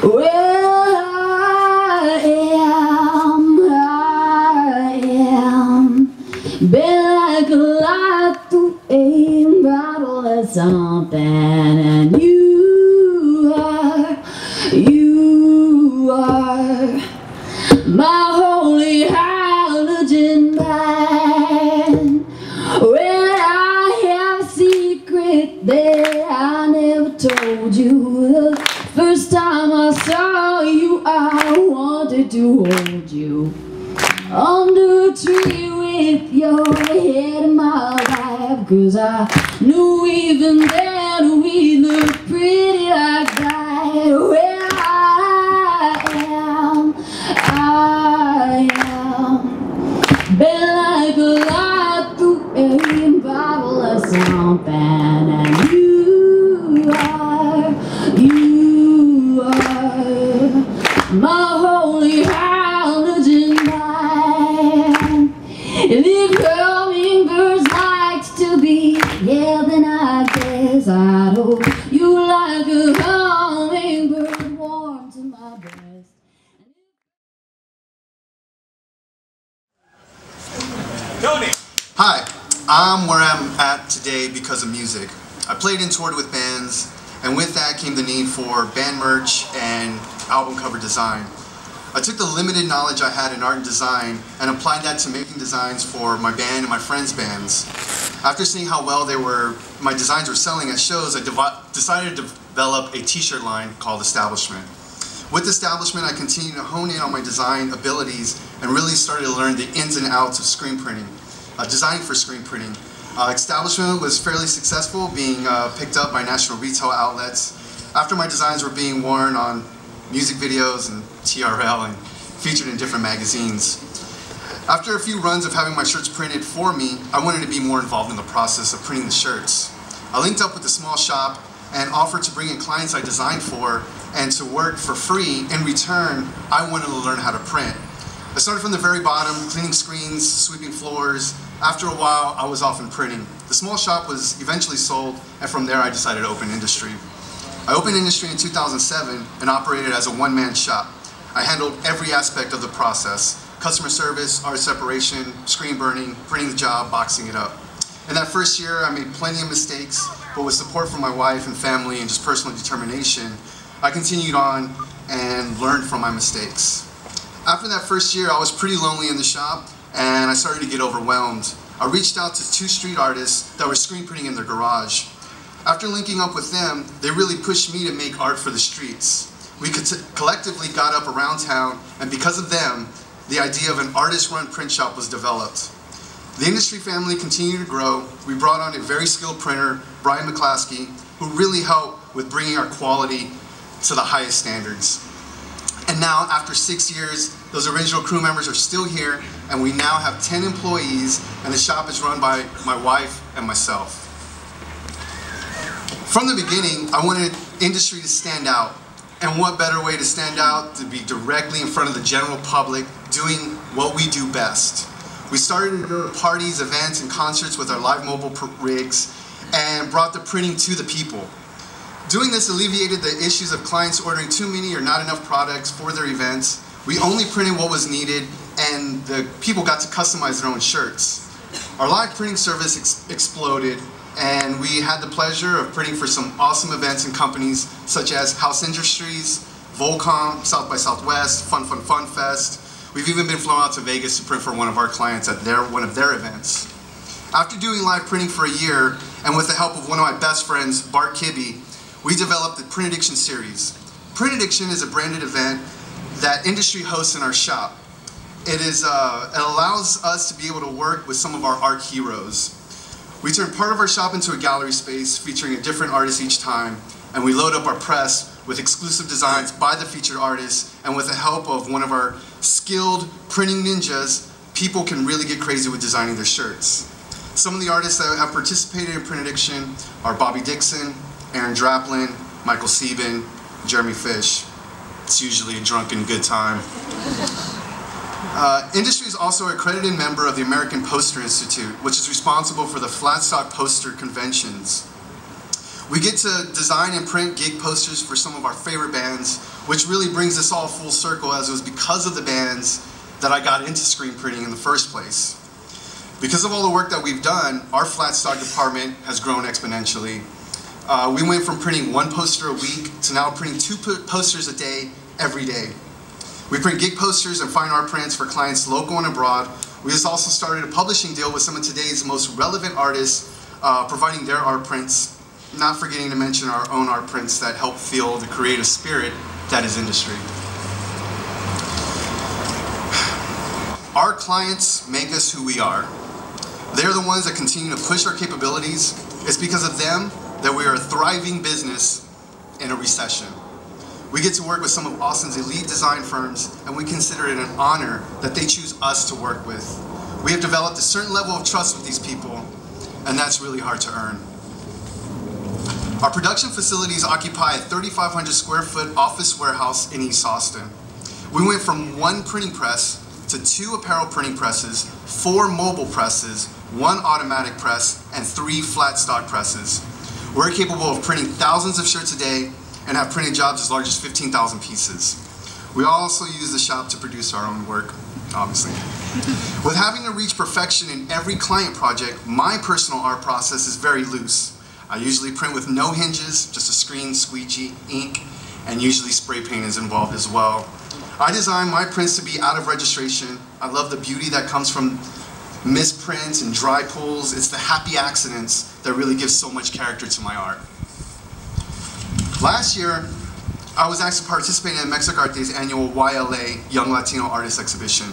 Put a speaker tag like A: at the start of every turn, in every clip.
A: Well, I am been like a light through a bottle of something, and you are my holy halogen man. Well, I have a secret that I never told you. The first time I saw you, I wanted to hold you under a tree with your head in my lap, 'cause I knew even then we looked pretty like that. Well, I am been like a light through a bottle of something, and you are my holy halogen man. And if hummingbirds likes to be, yeah, then I guess I'd hold you like a hummingbird warm to my breast.
B: Tony! Hi, I'm where I'm at today because of music. I played and toured with bands, and with that came the need for band merch and album cover design. I took the limited knowledge I had in art and design and applied that to making designs for my band and my friends' bands. After seeing how well my designs were selling at shows, I decided to develop a t-shirt line called Establishment. With Establishment, I continued to hone in on my design abilities and really started to learn the ins and outs of screen printing, designing for screen printing. Establishment was fairly successful, being picked up by national retail outlets. After my designs were being worn on music videos and TRL and featured in different magazines. After a few runs of having my shirts printed for me, I wanted to be more involved in the process of printing the shirts. I linked up with a small shop and offered to bring in clients I designed for and to work for free. In return, I wanted to learn how to print. I started from the very bottom, cleaning screens, sweeping floors. After a while, I was off in printing. The small shop was eventually sold, and from there I decided to open industry. I opened industry in 2007 and operated as a one-man shop. I handled every aspect of the process: customer service, art separation, screen burning, printing the job, boxing it up. In that first year, I made plenty of mistakes, but with support from my wife and family and just personal determination, I continued on and learned from my mistakes. After that first year, I was pretty lonely in the shop, and I started to get overwhelmed. I reached out to 2 street artists that were screen printing in their garage. After linking up with them, they really pushed me to make art for the streets. We collectively got up around town, and because of them, the idea of an artist-run print shop was developed. The industry family continued to grow. We brought on a very skilled printer, Brian McClaskey, who really helped with bringing our quality to the highest standards. And now, after 6 years, those original crew members are still here, and we now have 10 employees, and the shop is run by my wife and myself. From the beginning, I wanted industry to stand out. And what better way to stand out to be directly in front of the general public doing what we do best. We started to go to parties, events, and concerts with our live mobile rigs and brought the printing to the people. Doing this alleviated the issues of clients ordering too many or not enough products for their events. We only printed what was needed, and the people got to customize their own shirts. Our live printing service exploded, and we had the pleasure of printing for some awesome events and companies such as House Industries, Volcom, South by Southwest, Fun Fest. We've even been flown out to Vegas to print for one of our clients at one of their events. After doing live printing for a year, and with the help of one of my best friends, Bart Kibbe, we developed the Print Addiction series. Print Addiction is a branded event that industry hosts in our shop. It allows us to be able to work with some of our art heroes. We turn part of our shop into a gallery space featuring a different artist each time, and we load up our press with exclusive designs by the featured artists, and with the help of one of our skilled printing ninjas, people can really get crazy with designing their shirts. Some of the artists that have participated in Print Addiction are Bobby Dixon, Aaron Draplin, Michael Sieben, Jeremy Fish. It's usually a drunken good time. Industry is also an accredited member of the American Poster Institute, which is responsible for the flat stock poster conventions. We get to design and print gig posters for some of our favorite bands, which really brings us all full circle, as it was because of the bands that I got into screen printing in the first place. Because of all the work that we've done, our flat stock department has grown exponentially. We went from printing 1 poster a week to now printing 2 posters a day, every day. We print gig posters and fine art prints for clients local and abroad. We just also started a publishing deal with some of today's most relevant artists, providing their art prints, not forgetting to mention our own art prints that help fuel the creative spirit that is industry. Our clients make us who we are. They're the ones that continue to push our capabilities. It's because of them that we are a thriving business in a recession. We get to work with some of Austin's elite design firms, and we consider it an honor that they choose us to work with. We have developed a certain level of trust with these people, and that's really hard to earn. Our production facilities occupy a 3,500 square foot office warehouse in East Austin. We went from 1 printing press to 2 apparel printing presses, 4 mobile presses, 1 automatic press, and 3 flat stock presses. We're capable of printing thousands of shirts a day and have printed jobs as large as 15,000 pieces. We also use the shop to produce our own work, obviously. With having to reach perfection in every client project, my personal art process is very loose. I usually print with no hinges, just a screen, squeegee, ink, and usually spray paint is involved as well. I design my prints to be out of registration. I love the beauty that comes from misprints and dry pulls. It's the happy accidents that really give so much character to my art. Last year, I was asked to participate in Mexico Arte's annual YLA Young Latino Artist Exhibition.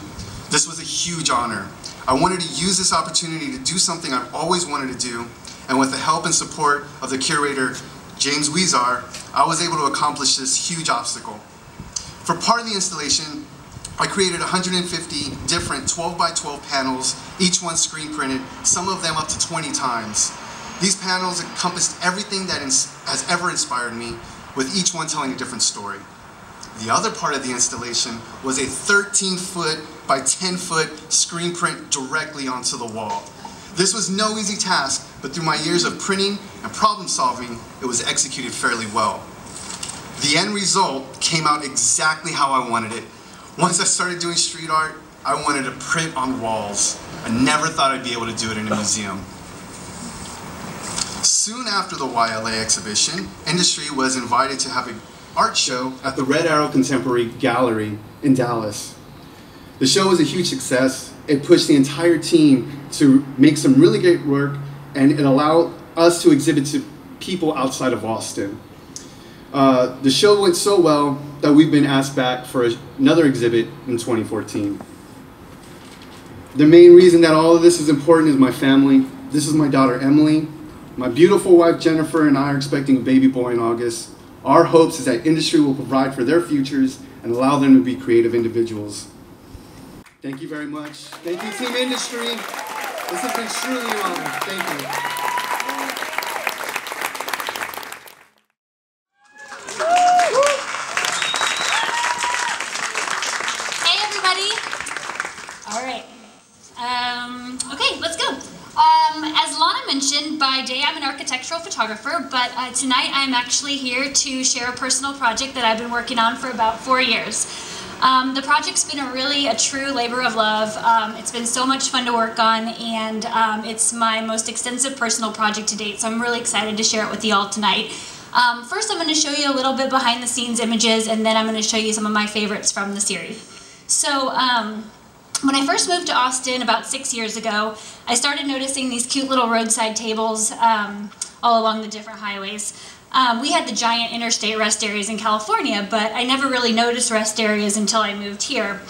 B: This was a huge honor. I wanted to use this opportunity to do something I've always wanted to do, and with the help and support of the curator, James Weezar, I was able to accomplish this huge obstacle. For part of the installation, I created 150 different 12 by 12 panels, each one screen printed, some of them up to 20 times. These panels encompassed everything that has ever inspired me, with each one telling a different story. The other part of the installation was a 13-foot by 10-foot screen print directly onto the wall. This was no easy task, but through my years of printing and problem solving, it was executed fairly well. The end result came out exactly how I wanted it. Once I started doing street art, I wanted to print on walls. I never thought I'd be able to do it in a museum. Soon after the YLA exhibition, industry was invited to have an art show at the Red Arrow Contemporary Gallery in Dallas. The show was a huge success. It pushed the entire team to make some really great work, and it allowed us to exhibit to people outside of Austin. The show went so well that we've been asked back for another exhibit in 2014. The main reason that all of this is important is my family. This is my daughter Emily. My beautiful wife Jennifer and I are expecting a baby boy in August. Our hopes is that industry will provide for their futures and allow them to be creative individuals. Thank you very much. Thank you, Team Industry. This has been truly an honor. Thank you.
C: Hey, everybody. All right. Okay, let's go. As Lana mentioned, by day I'm an architectural photographer, but tonight I'm actually here to share a personal project that I've been working on for about 4 years. The project's been a true labor of love. It's been so much fun to work on, and it's my most extensive personal project to date, so I'm really excited to share it with you all tonight. First I'm going to show you a little bit behind the scenes images, and then I'm going to show you some of my favorites from the series. So, when I first moved to Austin about 6 years ago, I started noticing these cute little roadside tables all along the different highways. We had the giant interstate rest areas in California, but I never really noticed rest areas until I moved here.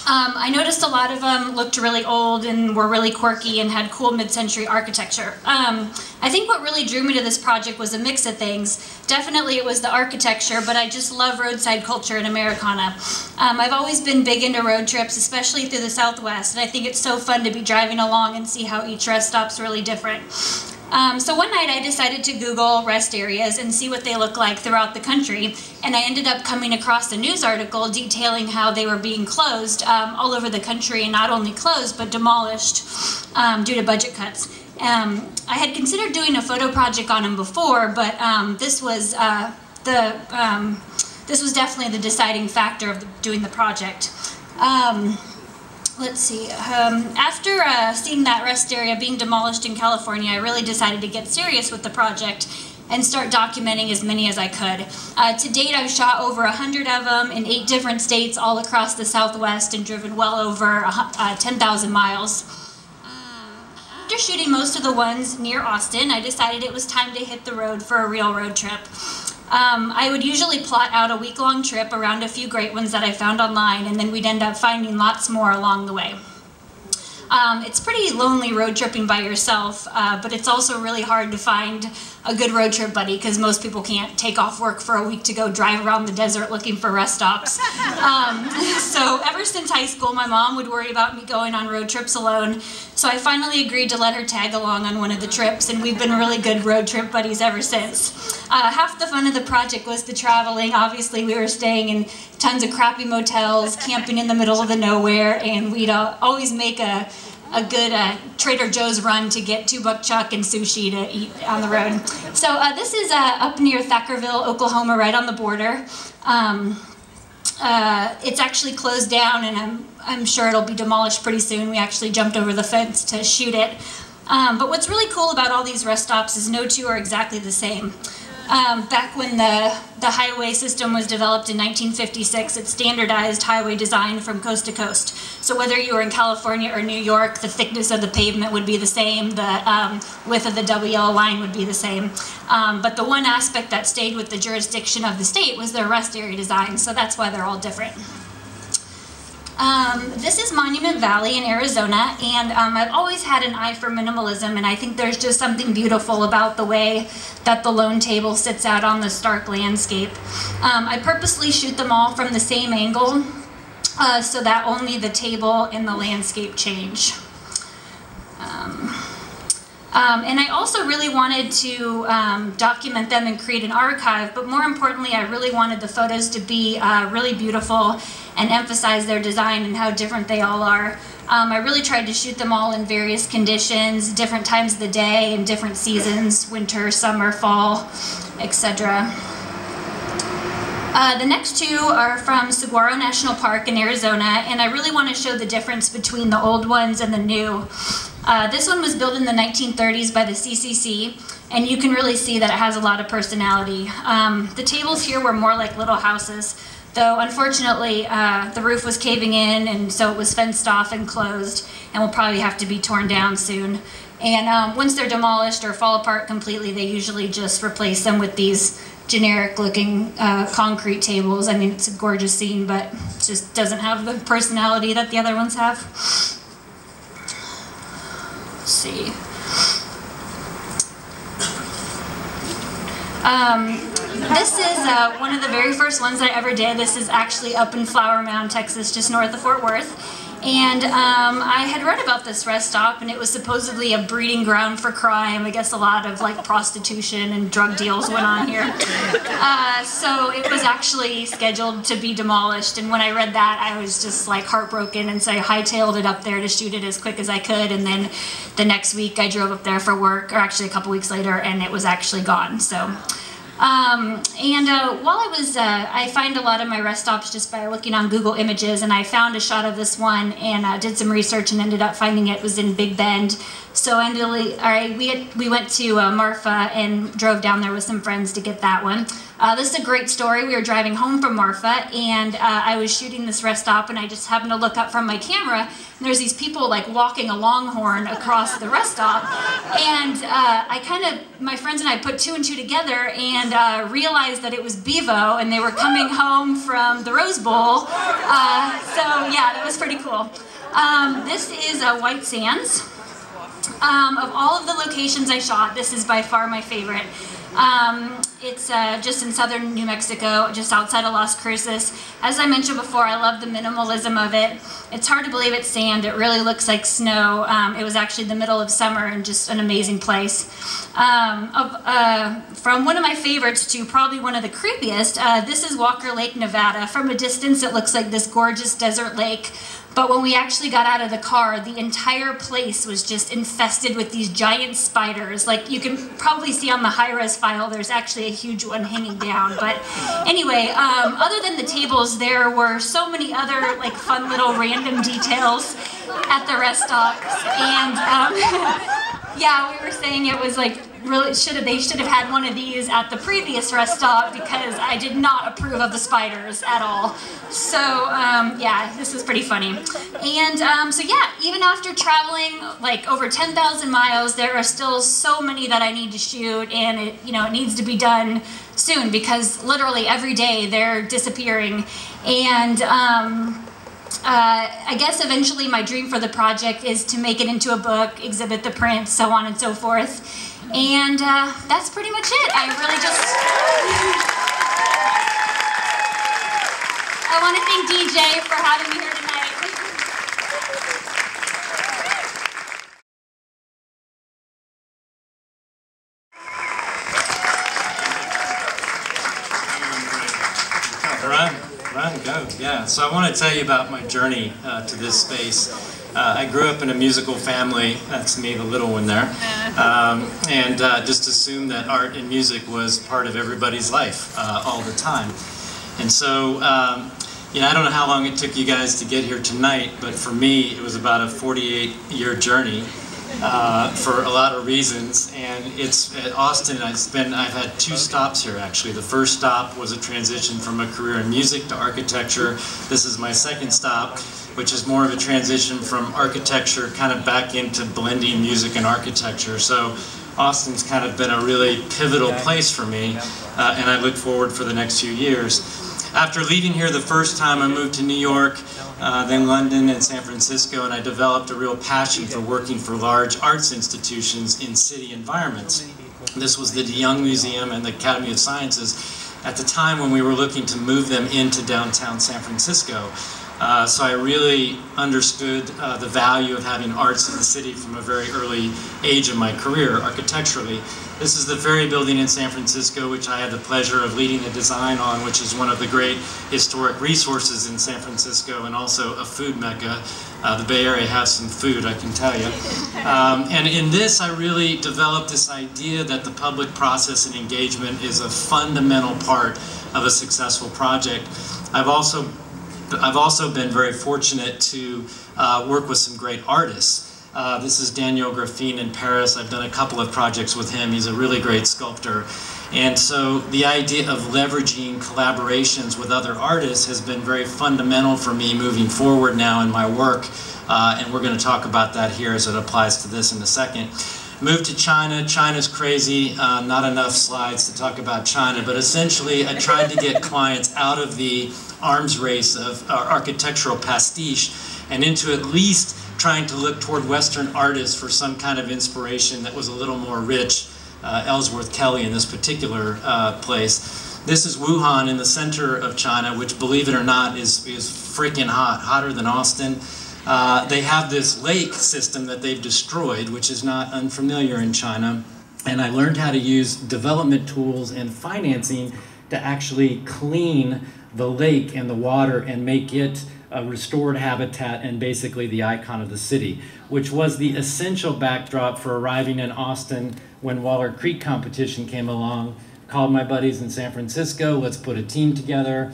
C: I noticed a lot of them looked really old and were really quirky and had cool mid-century architecture. I think what really drew me to this project was a mix of things. Definitely it was the architecture, but I just love roadside culture and Americana. I've always been big into road trips, especially through the Southwest, and I think it's so fun to be driving along and see how each rest stop's really different. So one night I decided to Google rest areas and see what they look like throughout the country, and I ended up coming across a news article detailing how they were being closed all over the country, and not only closed but demolished due to budget cuts. I had considered doing a photo project on him before, but this was definitely the deciding factor of doing the project. Let's see, after seeing that rest area being demolished in California, I really decided to get serious with the project and start documenting as many as I could. To date, I've shot over 100 of them in 8 different states all across the Southwest and driven well over 10,000 miles. After shooting most of the ones near Austin, I decided it was time to hit the road for a real road trip. I would usually plot out a week-long trip around a few great ones that I found online, and then we'd end up finding lots more along the way. It's pretty lonely road tripping by yourself, but it's also really hard to find a good road trip buddy because most people can't take off work for a week to go drive around the desert looking for rest stops. So ever since high school, my mom would worry about me going on road trips alone, so I finally agreed to let her tag along on one of the trips, and we've been really good road trip buddies ever since. Half the fun of the project was the traveling. Obviously, we were staying in tons of crappy motels, camping in the middle of the nowhere, and we'd always make a good Trader Joe's run to get 2-buck chuck and sushi to eat on the road. So this is up near Thackerville, Oklahoma, right on the border. It's actually closed down, and I'm sure it'll be demolished pretty soon. We actually jumped over the fence to shoot it. But what's really cool about all these rest stops is no two are exactly the same. Back when the highway system was developed in 1956, it standardized highway design from coast to coast. So whether you were in California or New York, the thickness of the pavement would be the same, the width of the double yellow line would be the same. But the one aspect that stayed with the jurisdiction of the state was their rest area design, so that's why they're all different. This is Monument Valley in Arizona, and I've always had an eye for minimalism, and I think there's just something beautiful about the way that the lone table sits out on the stark landscape. I purposely shoot them all from the same angle so that only the table and the landscape change. And I also really wanted to document them and create an archive, but more importantly, I really wanted the photos to be really beautiful and emphasize their design and how different they all are. I really tried to shoot them all in various conditions, different times of the day and different seasons, winter, summer, fall, etc. The next two are from Saguaro National Park in Arizona, and I really want to show the difference between the old ones and the new. This one was built in the 1930s by the CCC, and you can really see that it has a lot of personality. The tables here were more like little houses, though unfortunately the roof was caving in, and so it was fenced off and closed, and will probably have to be torn down soon. And once they're demolished or fall apart completely, they usually just replace them with these generic looking concrete tables. I mean, it's a gorgeous scene, but it just doesn't have the personality that the other ones have. Let's see. This is one of the very first ones that I ever did. This is actually up in Flower Mound, Texas, just north of Fort Worth. And I had read about this rest stop, and it was supposedly a breeding ground for crime. I guess a lot of like prostitution and drug deals went on here. So it was actually scheduled to be demolished, and when I read that, I was just like heartbroken, and so I hightailed it up there to shoot it as quick as I could, and then the next week I drove up there for work, or actually a couple weeks later, and it was actually gone. So. While I find a lot of my rest stops just by looking on Google Images, and I found a shot of this one and did some research and ended up finding it was in Big Bend. So we went to Marfa and drove down there with some friends to get that one. This is a great story. We were driving home from Marfa, and I was shooting this rest stop, and I just happened to look up from my camera, and there's these people like walking a longhorn across the rest stop, and my friends and I put 2 and 2 together and realized that it was Bevo, and they were coming home from the Rose Bowl. So yeah, that was pretty cool. This is White Sands. Of all of the locations I shot, this is by far my favorite. It's just in southern New Mexico, just outside of Las Cruces. As I mentioned before, I love the minimalism of it. It's hard to believe it's sand. It really looks like snow. It was actually the middle of summer and just an amazing place. From one of my favorites to probably one of the creepiest, this is Walker Lake, Nevada. From a distance, it looks like this gorgeous desert lake. But when we actually got out of the car, the entire place was just infested with these giant spiders. Like you can probably see on the high-res file, there's actually a huge one hanging down. But anyway, other than the tables, there were so many other like fun little random details at the rest stops. And yeah, we were saying it was like really they should have had one of these at the previous rest stop because I did not approve of the spiders at all. So yeah, this was pretty funny. And so yeah, even after traveling like over 10,000 miles, there are still so many that I need to shoot, and it needs to be done soon because literally every day they're disappearing. And I guess eventually my dream for the project is to make it into a book, exhibit the prints, so on and so forth. And that's pretty much it. I want to thank DJ for having me here tonight.
D: Run, go. Yeah, so I want to tell you about my journey to this space. I grew up in a musical family. That's me, the little one there. And just assumed that art and music was part of everybody's life all the time. And so, I don't know how long it took you guys to get here tonight, but for me, it was about a 48-year journey for a lot of reasons. And it's at Austin, I've had 2 stops here actually. The first stop was a transition from a career in music to architecture. This is my second stop, which is more of a transition from architecture kind of back into blending music and architecture. So Austin's kind of been a really pivotal place for me, and I look forward for the next few years. After leaving here the first time, I moved to New York, then London and San Francisco, and I developed a real passion for working for large arts institutions in city environments. This was the De Young Museum and the Academy of Sciences at the time when we were looking to move them into downtown San Francisco. So I really understood the value of having arts in the city from a very early age of my career, architecturally. This is the Ferry Building in San Francisco, which I had the pleasure of leading the design on, which is one of the great historic resources in San Francisco and also a food mecca. The Bay Area has some food, I can tell you. And in this, I really developed this idea that the public process and engagement is a fundamental part of a successful project. I've also been very fortunate to work with some great artists. This is Daniel Graffine in Paris. I've done a couple of projects with him. He's a really great sculptor. And so the idea of leveraging collaborations with other artists has been very fundamental for me moving forward now in my work. And we're going to talk about that here as it applies to this in a second. Moved to China. China's crazy. Not enough slides to talk about China, but essentially I tried to get clients out of the arms race of architectural pastiche and into at least trying to look toward Western artists for some kind of inspiration that was a little more rich. Ellsworth Kelly in this particular place. This is Wuhan in the center of China, which, believe it or not, is freaking hot, hotter than Austin. They have this lake system that they've destroyed, which is not unfamiliar in China. And I learned how to use development tools and financing to actually clean the lake and the water and make it a restored habitat and basically the icon of the city, which was the essential backdrop for arriving in Austin when Waller Creek competition came along. Called my buddies in San Francisco, let's put a team together.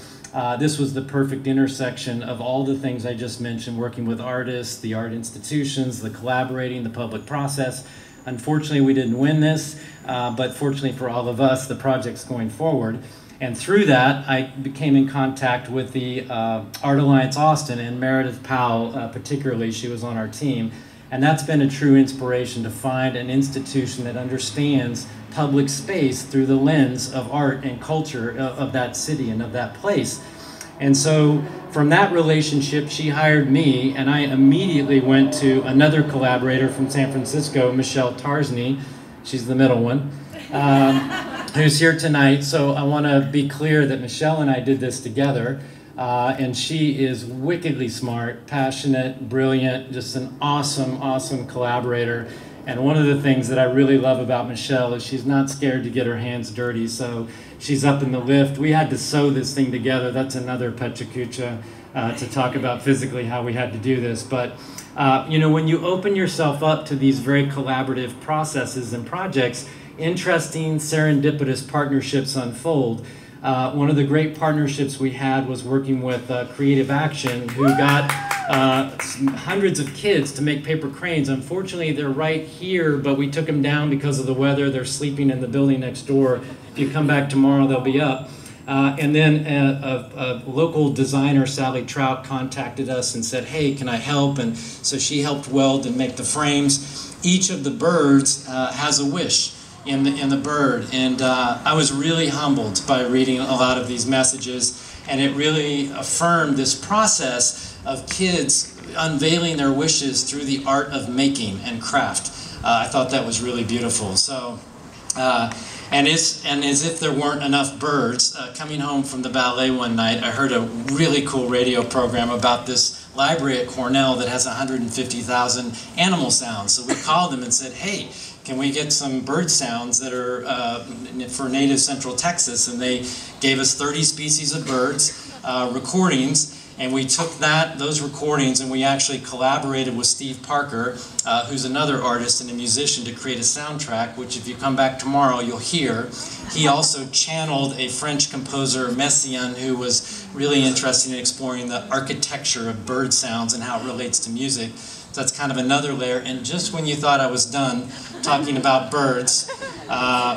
D: This was the perfect intersection of all the things I just mentioned, working with artists, the art institutions, the collaborating, the public process. Unfortunately, we didn't win this, but fortunately for all of us, the project's going forward. And through that, I became in contact with the Art Alliance Austin and Meredith Powell, particularly. She was on our team. And that's been a true inspiration to find an institution that understands public space through the lens of art and culture of that city and of that place. And so from that relationship, she hired me, and I immediately went to another collaborator from San Francisco, Michelle Tarzny. She's the middle one. who's here tonight. So I want to be clear that Michelle and I did this together. And she is wickedly smart, passionate, brilliant, just an awesome, awesome collaborator. And one of the things that I really love about Michelle is she's not scared to get her hands dirty. So she's up in the lift. We had to sew this thing together. That's another PechaKucha to talk about physically how we had to do this. But you know, when you open yourself up to these very collaborative processes and projects, interesting serendipitous partnerships unfold. One of the great partnerships we had was working with Creative Action, who got hundreds of kids to make paper cranes. Unfortunately, they're right here, but we took them down because of the weather. They're sleeping in the building next door. If you come back tomorrow, they'll be up. And then a local designer, Sally Trout, contacted us and said, hey, can I help? And so she helped weld and make the frames. Each of the birds has a wish in the bird, and I was really humbled by reading a lot of these messages, and it really affirmed this process of kids unveiling their wishes through the art of making and craft. I thought that was really beautiful. So and as if there weren't enough birds, coming home from the ballet one night, I heard a really cool radio program about this library at Cornell that has 150,000 animal sounds. So we called them and said, hey, can we get some bird sounds that are for native Central Texas? And they gave us 30 species of birds, recordings, and we took those recordings and we actually collaborated with Steve Parker, who's another artist and a musician, to create a soundtrack, which if you come back tomorrow, you'll hear. He also channeled a French composer, Messiaen, who was really interested in exploring the architecture of bird sounds and how it relates to music. So that's kind of another layer. And just when you thought I was done talking about birds,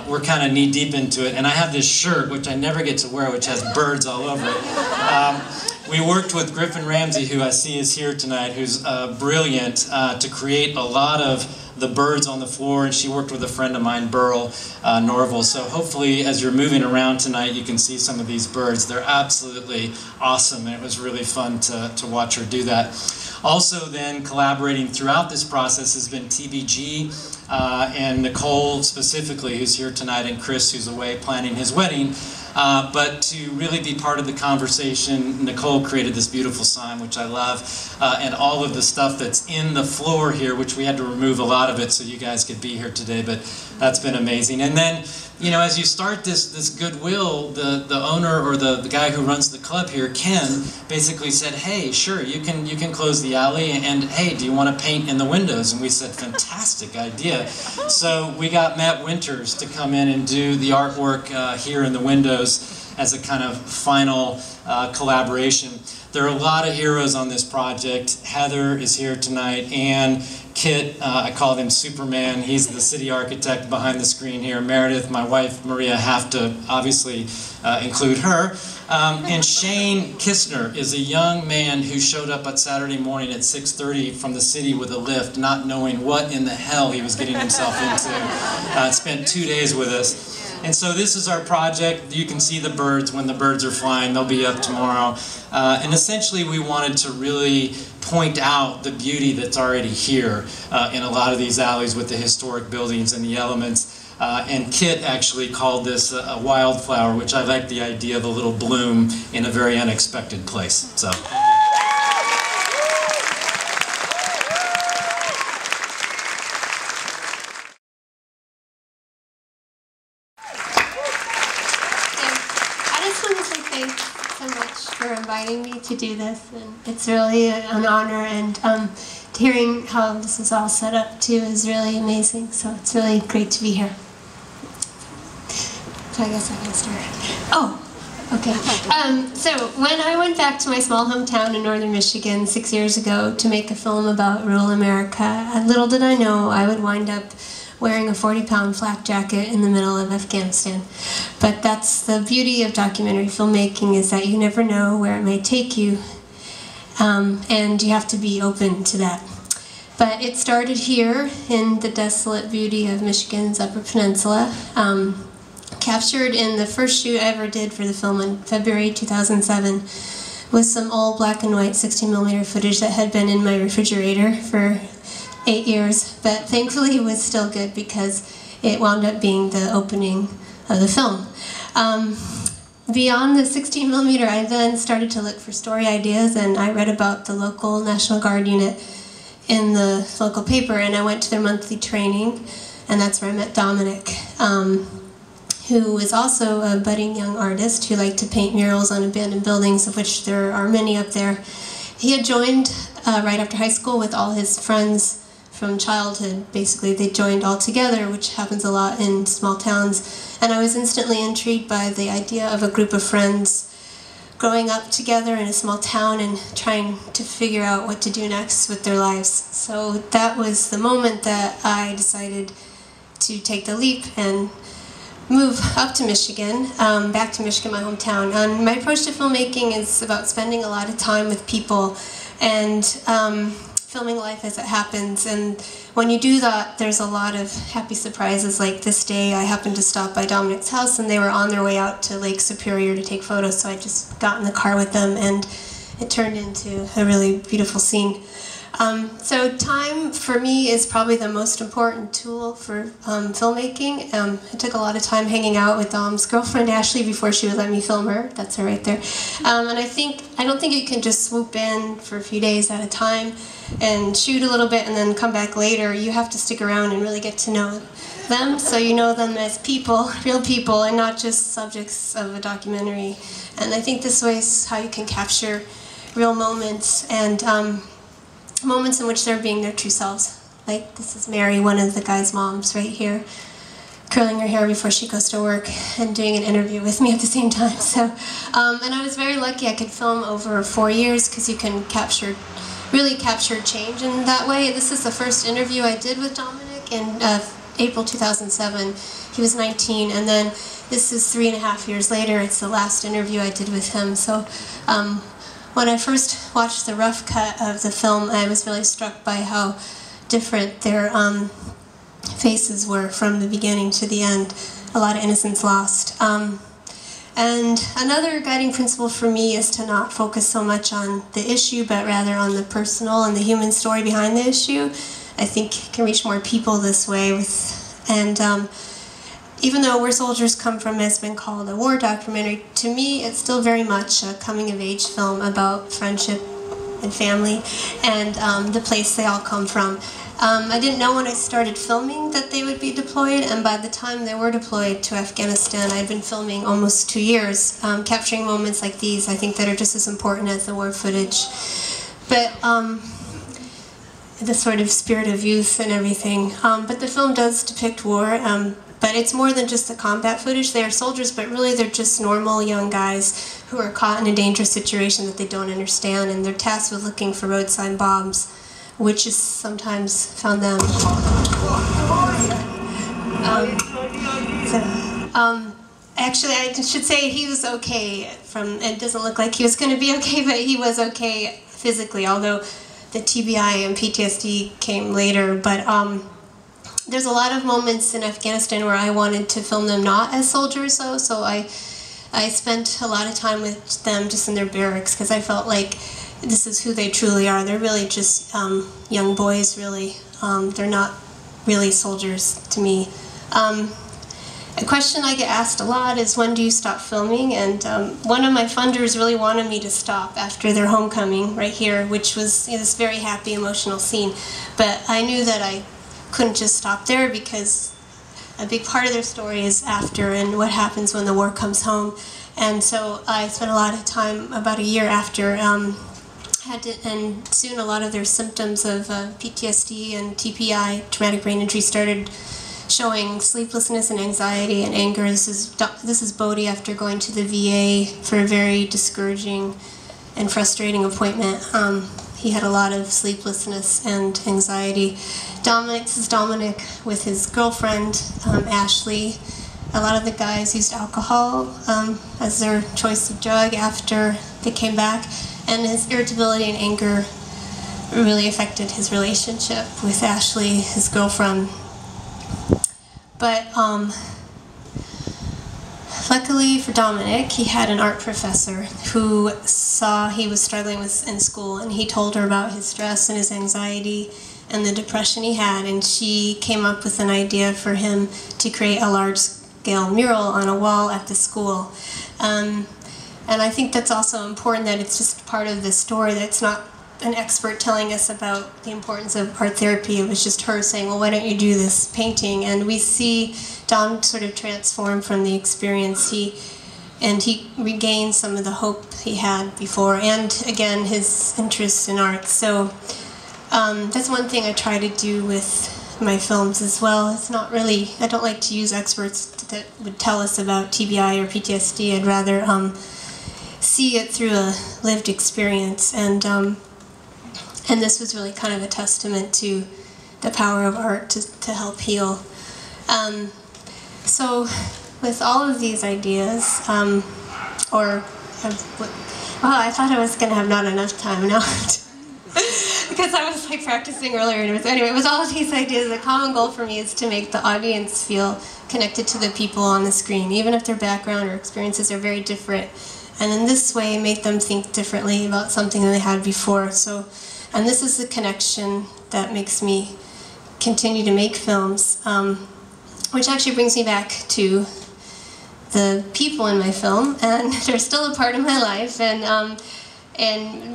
D: we're kind of knee-deep into it. And I have this shirt, which I never get to wear, which has birds all over it. We worked with Griffin Ramsey, who I see is here tonight, who's brilliant, to create a lot of the birds on the floor, and she worked with a friend of mine, Burl Norval. So hopefully as you're moving around tonight, you can see some of these birds. They're absolutely awesome, and it was really fun to watch her do that. Also then collaborating throughout this process has been TBG and Nicole specifically, who's here tonight, and Chris, who's away planning his wedding. But to really be part of the conversation, Nicole created this beautiful sign, which I love, and all of the stuff that's in the floor here, which we had to remove a lot of it so you guys could be here today, but that's been amazing. And then, you know, as you start this goodwill, the owner or the guy who runs the club here, Ken, basically said, hey, sure, you can close the alley, and hey, do you want to paint in the windows? And we said, fantastic idea. So we got Matt Winters to come in and do the artwork here in the windows as a kind of final collaboration. There are a lot of heroes on this project. Heather is here tonight, and Kit, I call him Superman. He's the city architect behind the screen here. Meredith, my wife, Maria, have to obviously include her. And Shane Kistner is a young man who showed up at Saturday morning at 6:30 from the city with a lift, not knowing what in the hell he was getting himself into. Spent 2 days with us. And so this is our project. You can see the birds when the birds are flying. They'll be up tomorrow. And essentially we wanted to really point out the beauty that's already here in a lot of these alleys with the historic buildings and the elements. And Kit actually called this a wildflower, which I like the idea of a little bloom in a very unexpected place. So.
E: For inviting me to do this, and it's really an honor, and hearing how this is all set up too is really amazing, so it's really great to be here. So I guess I can start. Oh, okay. So when I went back to my small hometown in northern Michigan 6 years ago to make a film about rural America, little did I know I would wind up wearing a 40-pound flak jacket in the middle of Afghanistan. But that's the beauty of documentary filmmaking, is that you never know where it may take you, and you have to be open to that. But it started here in the desolate beauty of Michigan's Upper Peninsula, captured in the first shoot I ever did for the film in February 2007, with some old black and white 16mm footage that had been in my refrigerator for 8 years, but thankfully it was still good because it wound up being the opening the film. Beyond the 16mm, I then started to look for story ideas, and I read about the local National Guard unit in the local paper, and I went to their monthly training, and that's where I met Dominic, who was also a budding young artist who liked to paint murals on abandoned buildings, of which there are many up there. He had joined right after high school with all his friends from childhood. Basically, they joined all together, which happens a lot in small towns, and I was instantly intrigued by the idea of a group of friends growing up together in a small town and trying to figure out what to do next with their lives. So that was the moment that I decided to take the leap and move up to Michigan, back to Michigan, my hometown. And my approach to filmmaking is about spending a lot of time with people and filming life as it happens. And when you do that, there's a lot of happy surprises. Like this day, I happened to stop by Dominic's house, and they were on their way out to Lake Superior to take photos, so I just got in the car with them, and it turned into a really beautiful scene. So time for me is probably the most important tool for filmmaking. I took a lot of time hanging out with Dom's girlfriend Ashley before she would let me film her. That's her right there. And I don't think you can just swoop in for a few days at a time and shoot a little bit and then come back later. You have to stick around and really get to know them, so you know them as people, real people, and not just subjects of a documentary. And I think this way is how you can capture real moments and moments in which they're being their true selves. Like this is Mary, one of the guy's moms, right here, curling her hair before she goes to work and doing an interview with me at the same time. So, and I was very lucky I could film over 4 years, because you can really capture change in that way. This is the first interview I did with Dominic in April 2007. He was 19, and then this is 3.5 years later. It's the last interview I did with him. So when I first watched the rough cut of the film, I was really struck by how different their faces were from the beginning to the end. A lot of innocence lost. And another guiding principle for me is to not focus so much on the issue, but rather on the personal and the human story behind the issue. I think you can reach more people this way. Even though Where Soldiers Come From has been called a war documentary, to me it's still very much a coming-of-age film about friendship and family and the place they all come from. I didn't know when I started filming that they would be deployed, and by the time they were deployed to Afghanistan, I'd been filming almost 2 years, capturing moments like these, I think, that are just as important as the war footage. But the sort of spirit of youth and everything. But the film does depict war, but it's more than just the combat footage. They are soldiers, but really they're just normal young guys who are caught in a dangerous situation that they don't understand, and they're tasked with looking for roadside bombs, which is sometimes found them. Actually, I should say he was okay. It doesn't look like he was going to be okay, but he was okay physically, although the TBI and PTSD came later. But there's a lot of moments in Afghanistan where I wanted to film them not as soldiers, though, so I spent a lot of time with them just in their barracks, because I felt like this is who they truly are. They're really just young boys, really. They're not really soldiers to me. A question I get asked a lot is, when do you stop filming? And one of my funders really wanted me to stop after their homecoming right here, which was this very happy, emotional scene. But I knew that I couldn't just stop there, because a big part of their story is after and what happens when the war comes home. And so I spent a lot of time, about a year after, and soon a lot of their symptoms of PTSD and TPI, traumatic brain injury, started showing sleeplessness and anxiety and anger. This is Bodie after going to the VA for a very discouraging and frustrating appointment. He had a lot of sleeplessness and anxiety. This is Dominic with his girlfriend, Ashley. A lot of the guys used alcohol as their choice of drug after they came back, and his irritability and anger really affected his relationship with Ashley, his girlfriend. But luckily for Dominic, he had an art professor who saw he was struggling in school, and he told her about his stress and his anxiety and the depression he had, and she came up with an idea for him to create a large scale mural on a wall at the school. And I think that's also important, that it's just part of the story, that it's not an expert telling us about the importance of art therapy. It was just her saying, well, why don't you do this painting? And we see Don sort of transform from the experience. He regained some of the hope he had before, and again, his interest in art. So that's one thing I try to do with my films as well. It's not really, I don't like to use experts that would tell us about TBI or PTSD. I'd rather see it through a lived experience. And this was really kind of a testament to the power of art to help heal. So with all of these ideas, I thought I was going to have not enough time now. Because I was like practicing earlier, and anyway, with all of these ideas, the common goal for me is to make the audience feel connected to the people on the screen, even if their background or experiences are very different. And in this way, make them think differently about something than they had before. So, and this is the connection that makes me continue to make films, which actually brings me back to the people in my film, and they're still a part of my life, and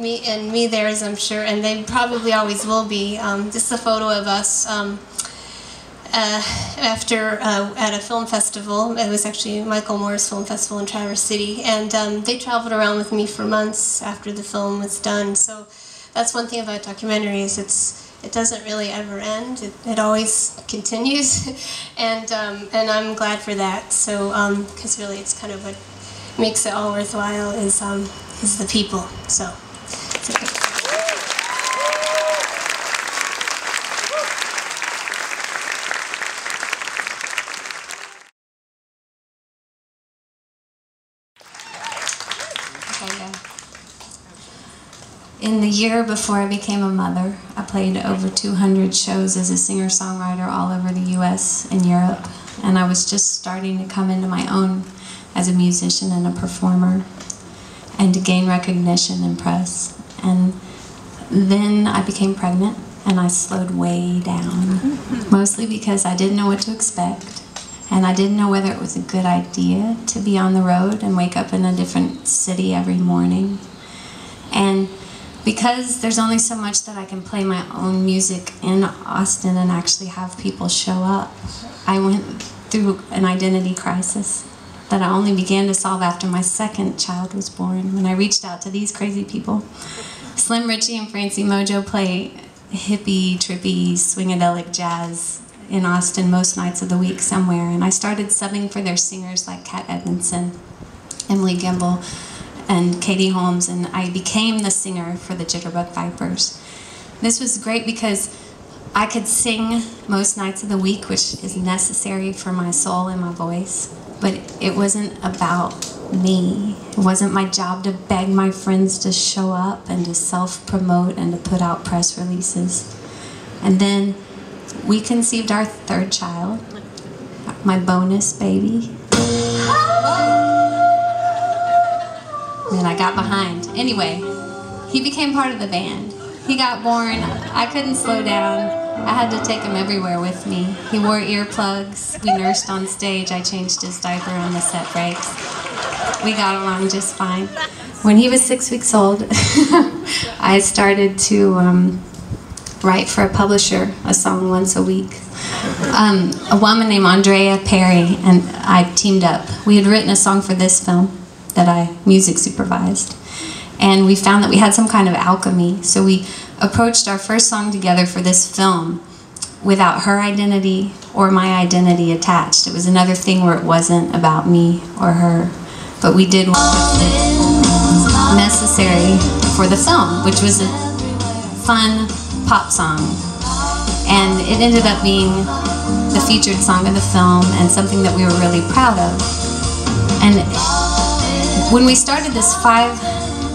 E: me theirs, I'm sure, and they probably always will be. This is a photo of us at a film festival. It was actually Michael Moore's Film Festival in Traverse City, and they traveled around with me for months after the film was done. So that's one thing about documentaries. It doesn't really ever end. It always continues, and I'm glad for that. So because really, it's kind of what makes it all worthwhile is the people. So.
F: In the year before I became a mother, I played over 200 shows as a singer-songwriter all over the US and Europe, and I was just starting to come into my own as a musician and a performer, and to gain recognition in press. And then I became pregnant, and I slowed way down, mostly because I didn't know what to expect, and I didn't know whether it was a good idea to be on the road and wake up in a different city every morning. And because there's only so much that I can play my own music in Austin and actually have people show up, I went through an identity crisis that I only began to solve after my second child was born, when I reached out to these crazy people. Slim Richie and Francie Mojo play hippie, trippy, swingadelic jazz in Austin most nights of the week somewhere, and I started subbing for their singers like Kat Edmondson, Emily Gimble, and Katie Holmes, and I became the singer for the Jitterbug Vipers. This was great because I could sing most nights of the week, which is necessary for my soul and my voice, but it wasn't about me. It wasn't my job to beg my friends to show up and to self-promote and to put out press releases. And then we conceived our third child, my bonus baby. And I got behind. Anyway, he became part of the band. He got born. I couldn't slow down. I had to take him everywhere with me. He wore earplugs. We nursed on stage. I changed his diaper on the set breaks. We got along just fine. When he was 6 weeks old, I started to write for a publisher a song once a week. A woman named Andrea Perry and I teamed up. We had written a song for this film that I music supervised, and we found that we had some kind of alchemy, so we approached our first song together for this film without her identity or my identity attached. It was another thing where it wasn't about me or her, but we did what was necessary for the film, which was a fun pop song, and it ended up being the featured song of the film and something that we were really proud of. And when we started this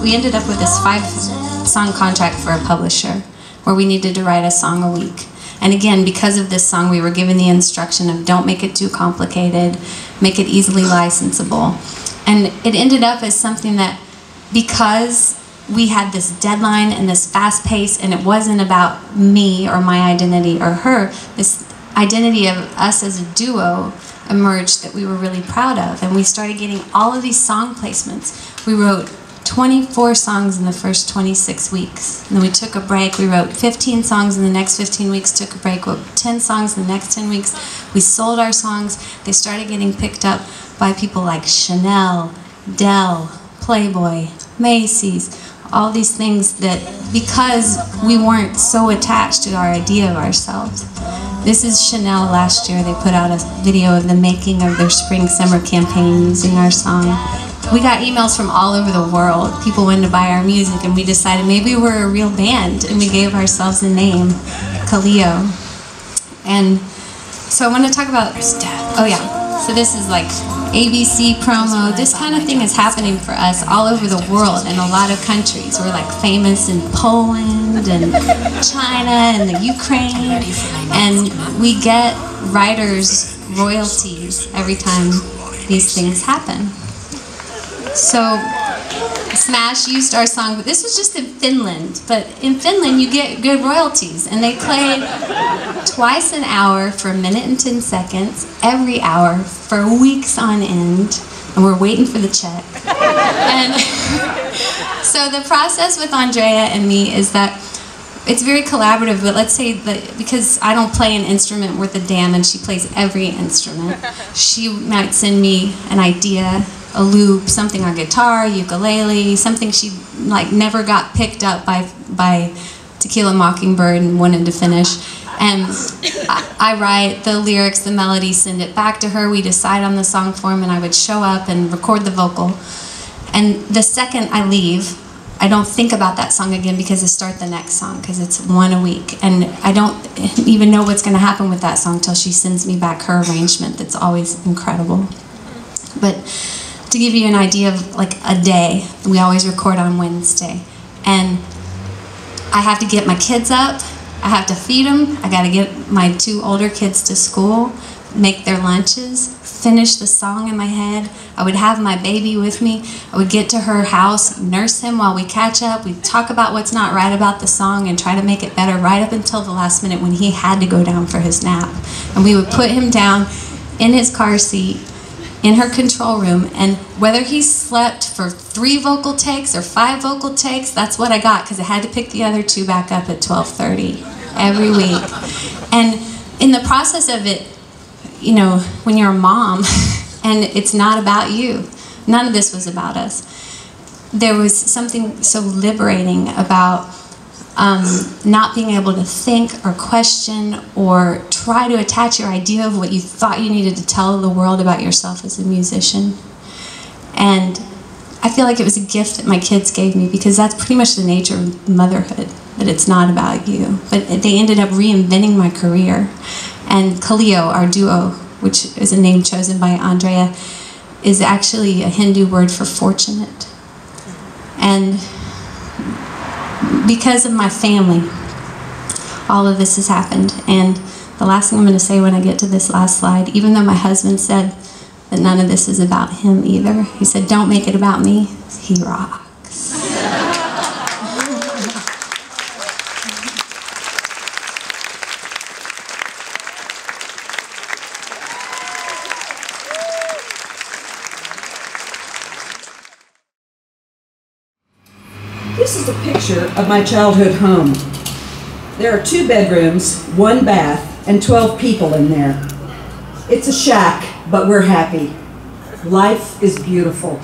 F: we ended up with this 5-song contract for a publisher where we needed to write a song a week. And again, because of this song, we were given the instruction of don't make it too complicated, make it easily licensable. And it ended up as something that, because we had this deadline and this fast pace, and it wasn't about me or my identity or her, this identity of us as a duo emerged that we were really proud of, and we started getting all of these song placements. We wrote 24 songs in the first 26 weeks. And then we took a break. We wrote 15 songs in the next 15 weeks, took a break, wrote 10 songs in the next 10 weeks. We sold our songs. They started getting picked up by people like Chanel, Dell, Playboy, Macy's, all these things that, because we weren't so attached to our idea of ourselves. This is Chanel last year. They put out a video of the making of their spring-summer campaign using our song. We got emails from all over the world. People wanted to buy our music, and we decided maybe we're a real band, and we gave ourselves a name, Kaleo. And so I want to talk about, oh yeah, so this is like ABC promo. This kind of thing is happening for us all over the world in a lot of countries. We're like famous in Poland and China and the Ukraine, and we get writers' royalties every time these things happen. So Smash used our song, but this was just in Finland. But in Finland, you get good royalties, and they played twice an hour for 1 minute and 10 seconds, every hour for weeks on end, and we're waiting for the check. And so the process with Andrea and me is that it's very collaborative, but let's say that because I don't play an instrument worth a damn and she plays every instrument, she might send me an idea, a loop, something on guitar, ukulele, something she like never got picked up by Tequila Mockingbird and wanted to finish. And I write the lyrics, the melody, send it back to her, we decide on the song form, and I would show up and record the vocal. And the second I leave, I don't think about that song again because I start the next song, because it's one a week. And I don't even know what's going to happen with that song until she sends me back her arrangement that's always incredible. But to give you an idea of like a day, we always record on Wednesday. And I have to get my kids up, I have to feed them, I got to get my 2 older kids to school, make their lunches, finish the song in my head. I would have my baby with me. I would get to her house, nurse him while we catch up. We'd talk about what's not right about the song and try to make it better right up until the last minute when he had to go down for his nap. And we would put him down in his car seat in her control room, and whether he slept for 3 vocal takes or 5 vocal takes, that's what I got, because I had to pick the other 2 back up at 12:30 every week. And in the process of it, you know, when you're a mom and it's not about you, none of this was about us. There was something so liberating about not being able to think or question or try to attach your idea of what you thought you needed to tell the world about yourself as a musician. And I feel like it was a gift that my kids gave me, because that's pretty much the nature of motherhood, that it's not about you. But they ended up reinventing my career. And Kaleo, our duo, which is a name chosen by Andrea, is actually a Hindu word for fortunate. And because of my family, all of this has happened. And the last thing I'm going to say when I get to this last slide, even though my husband said that none of this is about him either, he said, don't make it about me, he rocks.
G: This is a picture of my childhood home. There are 2 bedrooms, 1 bath, and 12 people in there. It's a shack, but we're happy. Life is beautiful.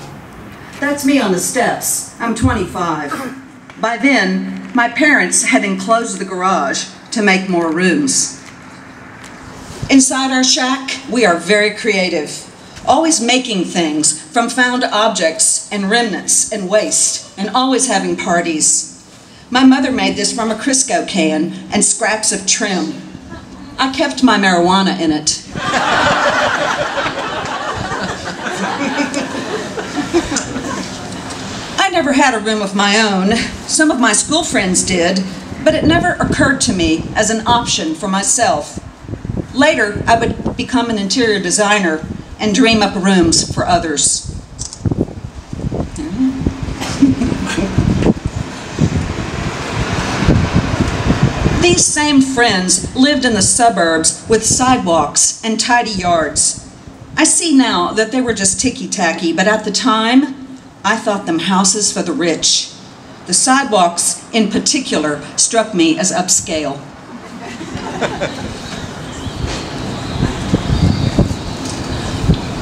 G: That's me on the steps. I'm 25. By then, my parents had enclosed the garage to make more rooms. Inside our shack, we are very creative, always making things from found objects and remnants and waste, and always having parties. My mother made this from a Crisco can and scraps of trim. I kept my marijuana in it. I never had a room of my own. Some of my school friends did, but it never occurred to me as an option for myself. Later, I would become an interior designer and dream up rooms for others. These same friends lived in the suburbs with sidewalks and tidy yards. I see now that they were just ticky-tacky, but at the time, I thought them houses for the rich. The sidewalks, in particular, struck me as upscale.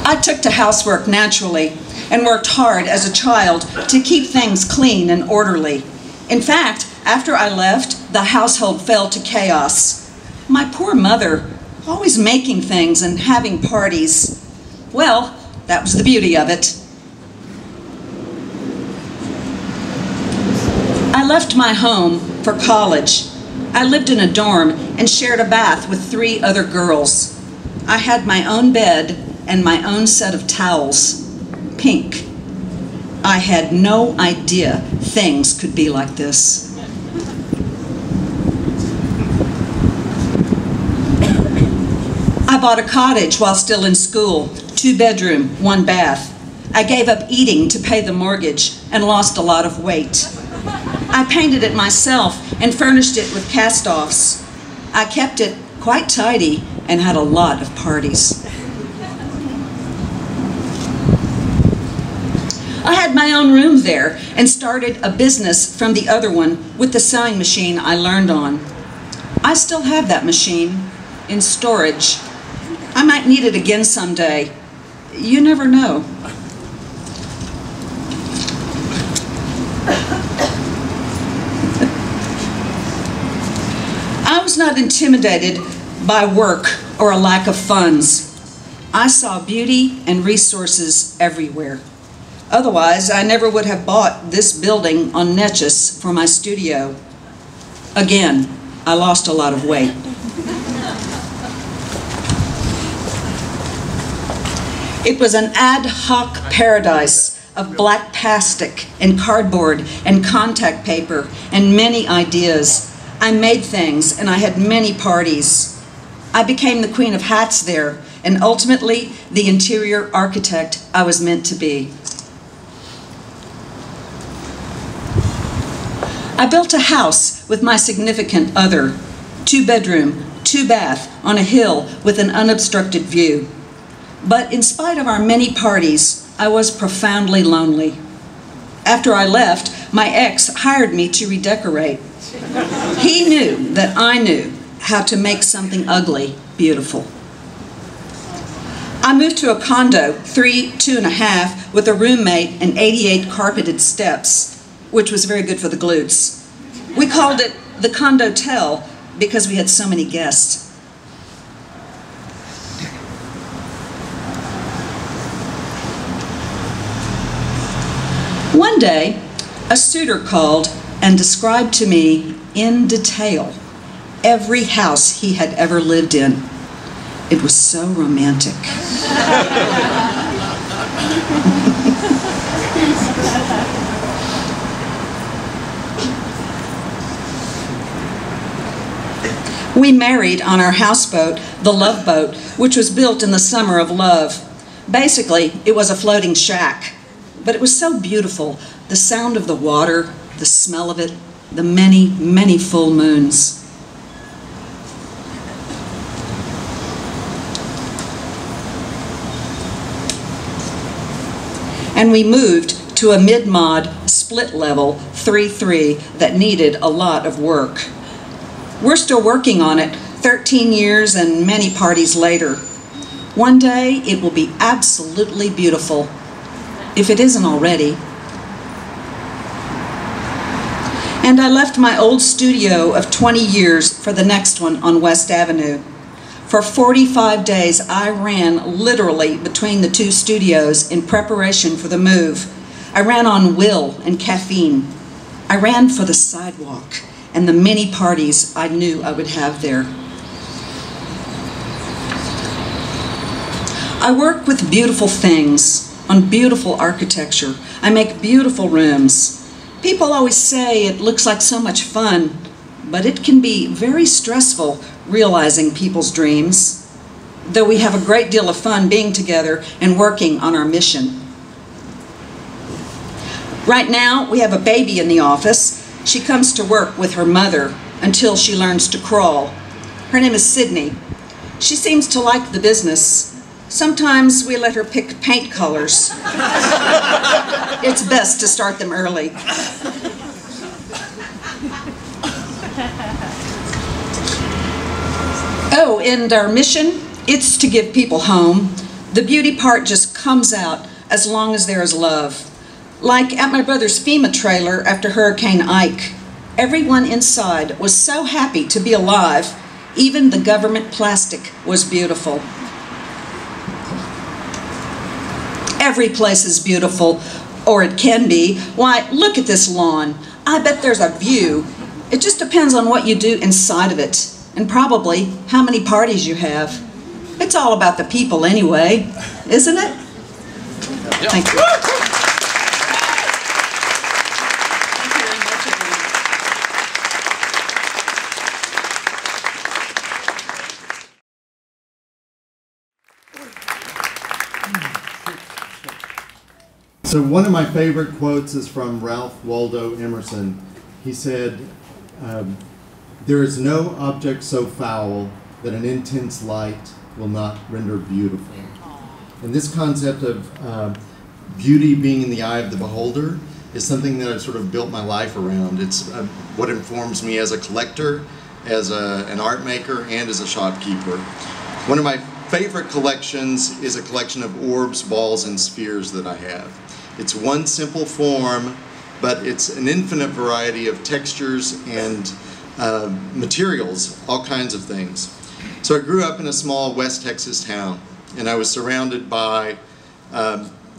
G: I took to housework naturally and worked hard as a child to keep things clean and orderly. In fact, after I left, the household fell to chaos. My poor mother, always making things and having parties. Well, that was the beauty of it. I left my home for college. I lived in a dorm and shared a bath with 3 other girls. I had my own bed and my own set of towels, pink. I had no idea things could be like this. I bought a cottage while still in school, 2-bedroom, 1 bath. I gave up eating to pay the mortgage and lost a lot of weight. I painted it myself and furnished it with cast-offs. I kept it quite tidy and had a lot of parties. I had my own room there and started a business from the other one with the sewing machine I learned on. I still have that machine in storage. I might need it again someday. You never know. I was not intimidated by work or a lack of funds. I saw beauty and resources everywhere. Otherwise, I never would have bought this building on Neches for my studio. Again, I lost a lot of weight. It was an ad hoc paradise of black plastic and cardboard and contact paper and many ideas. I made things and I had many parties. I became the queen of hats there and ultimately the interior architect I was meant to be. I built a house with my significant other, 2-bedroom, 2-bath on a hill with an unobstructed view. But in spite of our many parties, I was profoundly lonely. After I left, my ex hired me to redecorate. He knew that I knew how to make something ugly beautiful. I moved to a condo, 3, 2.5, with a roommate and 88 carpeted steps, which was very good for the glutes. We called it the Condotel because we had so many guests. One day, a suitor called and described to me in detail every house he had ever lived in. It was so romantic. We married on our houseboat, the Love Boat, which was built in the summer of love. Basically, it was a floating shack, but it was so beautiful. The sound of the water, the smell of it, the many, many full moons. And we moved to a mid-mod, split-level 3-3 that needed a lot of work. We're still working on it, 13 years and many parties later. One day, it will be absolutely beautiful, if it isn't already. And I left my old studio of 20 years for the next one on West Avenue. For 45 days, I ran literally between the 2 studios in preparation for the move. I ran on will and caffeine. I ran for the sidewalk and the many parties I knew I would have there. I work with beautiful things, on beautiful architecture. I make beautiful rooms. People always say it looks like so much fun, but it can be very stressful realizing people's dreams, though we have a great deal of fun being together and working on our mission. Right now, we have a baby in the office. She comes to work with her mother until she learns to crawl. Her name is Sydney. She seems to like the business. Sometimes we let her pick paint colors. It's best to start them early. Oh, and our mission, it's to give people home. The beauty part just comes out as long as there is love. Like at my brother's FEMA trailer after Hurricane Ike. Everyone inside was so happy to be alive. Even the government plastic was beautiful. Every place is beautiful, or it can be. Why, look at this lawn. I bet there's a view. It just depends on what you do inside of it, and probably how many parties you have. It's all about the people anyway, isn't it?
B: Yep.
G: Thank you.
H: So one of my favorite quotes is from Ralph Waldo Emerson. He said, there is no object so foul that an intense light will not render beautiful. And this concept of beauty being in the eye of the beholder is something that I've sort of built my life around. It's what informs me as a collector, as an art maker, and as a shopkeeper. One of my favorite collections is a collection of orbs, balls, and spheres that I have. It's one simple form, but it's an infinite variety of textures and materials, all kinds of things. So I grew up in a small West Texas town, and I was surrounded by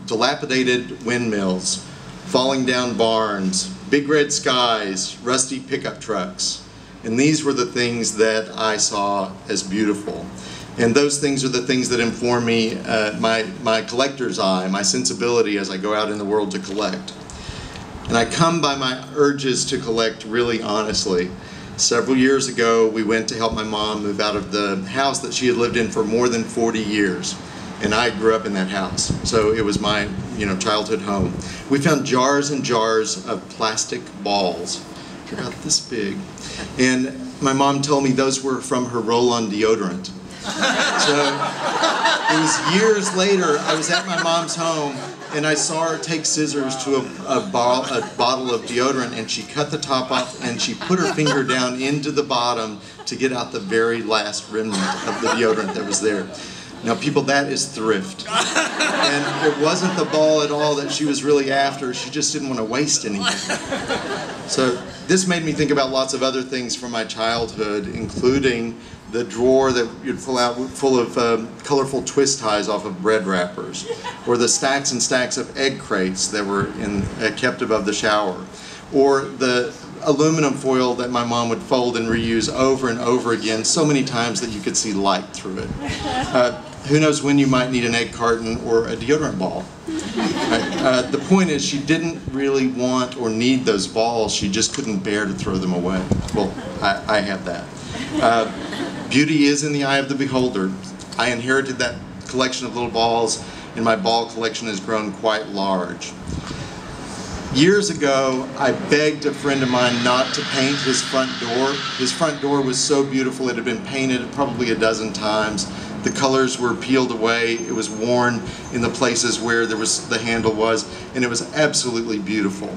H: dilapidated windmills, falling down barns, big red skies, rusty pickup trucks. And these were the things that I saw as beautiful. And those things are the things that inform me, my collector's eye, my sensibility as I go out in the world to collect. And I come by my urges to collect really honestly. Several years ago, we went to help my mom move out of the house that she had lived in for more than 40 years. And I grew up in that house. So it was my childhood home. We found jars and jars of plastic balls. They're about this big. And my mom told me those were from her roll-on deodorant. So it was years later, I was at my mom's home and I saw her take scissors to a bottle of deodorant, and she cut the top off and she put her finger down into the bottom to get out the very last remnant of the deodorant that was there. Now people, that is thrift. And it wasn't the ball at all that she was really after, she just didn't want to waste anything. So this made me think about lots of other things from my childhood, including the drawer that you'd pull out full of colorful twist ties off of bread wrappers, or the stacks and stacks of egg crates that were kept above the shower, or the aluminum foil that my mom would fold and reuse over and over again so many times that you could see light through it. Who knows when you might need an egg carton or a deodorant ball. The point is, she didn't really want or need those balls, she just couldn't bear to throw them away. Well, I have that. Beauty is in the eye of the beholder. I inherited that collection of little balls, and my ball collection has grown quite large. Years ago, I begged a friend of mine not to paint his front door. His front door was so beautiful, it had been painted probably a dozen times. The colors were peeled away, it was worn in the places where the handle was, and it was absolutely beautiful.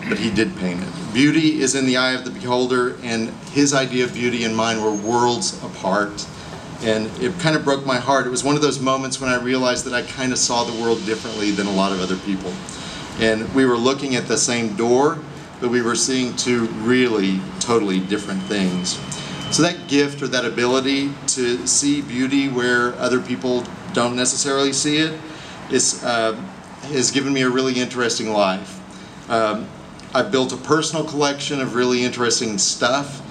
H: But he did paint it. Beauty is in the eye of the beholder, and his idea of beauty and mine were worlds apart. And it kind of broke my heart. It was one of those moments when I realized that I kind of saw the world differently than a lot of other people. And we were looking at the same door, but we were seeing two really totally different things. So that gift, or that ability to see beauty where other people don't necessarily see it, has given me a really interesting life. I've built a personal collection of really interesting stuff.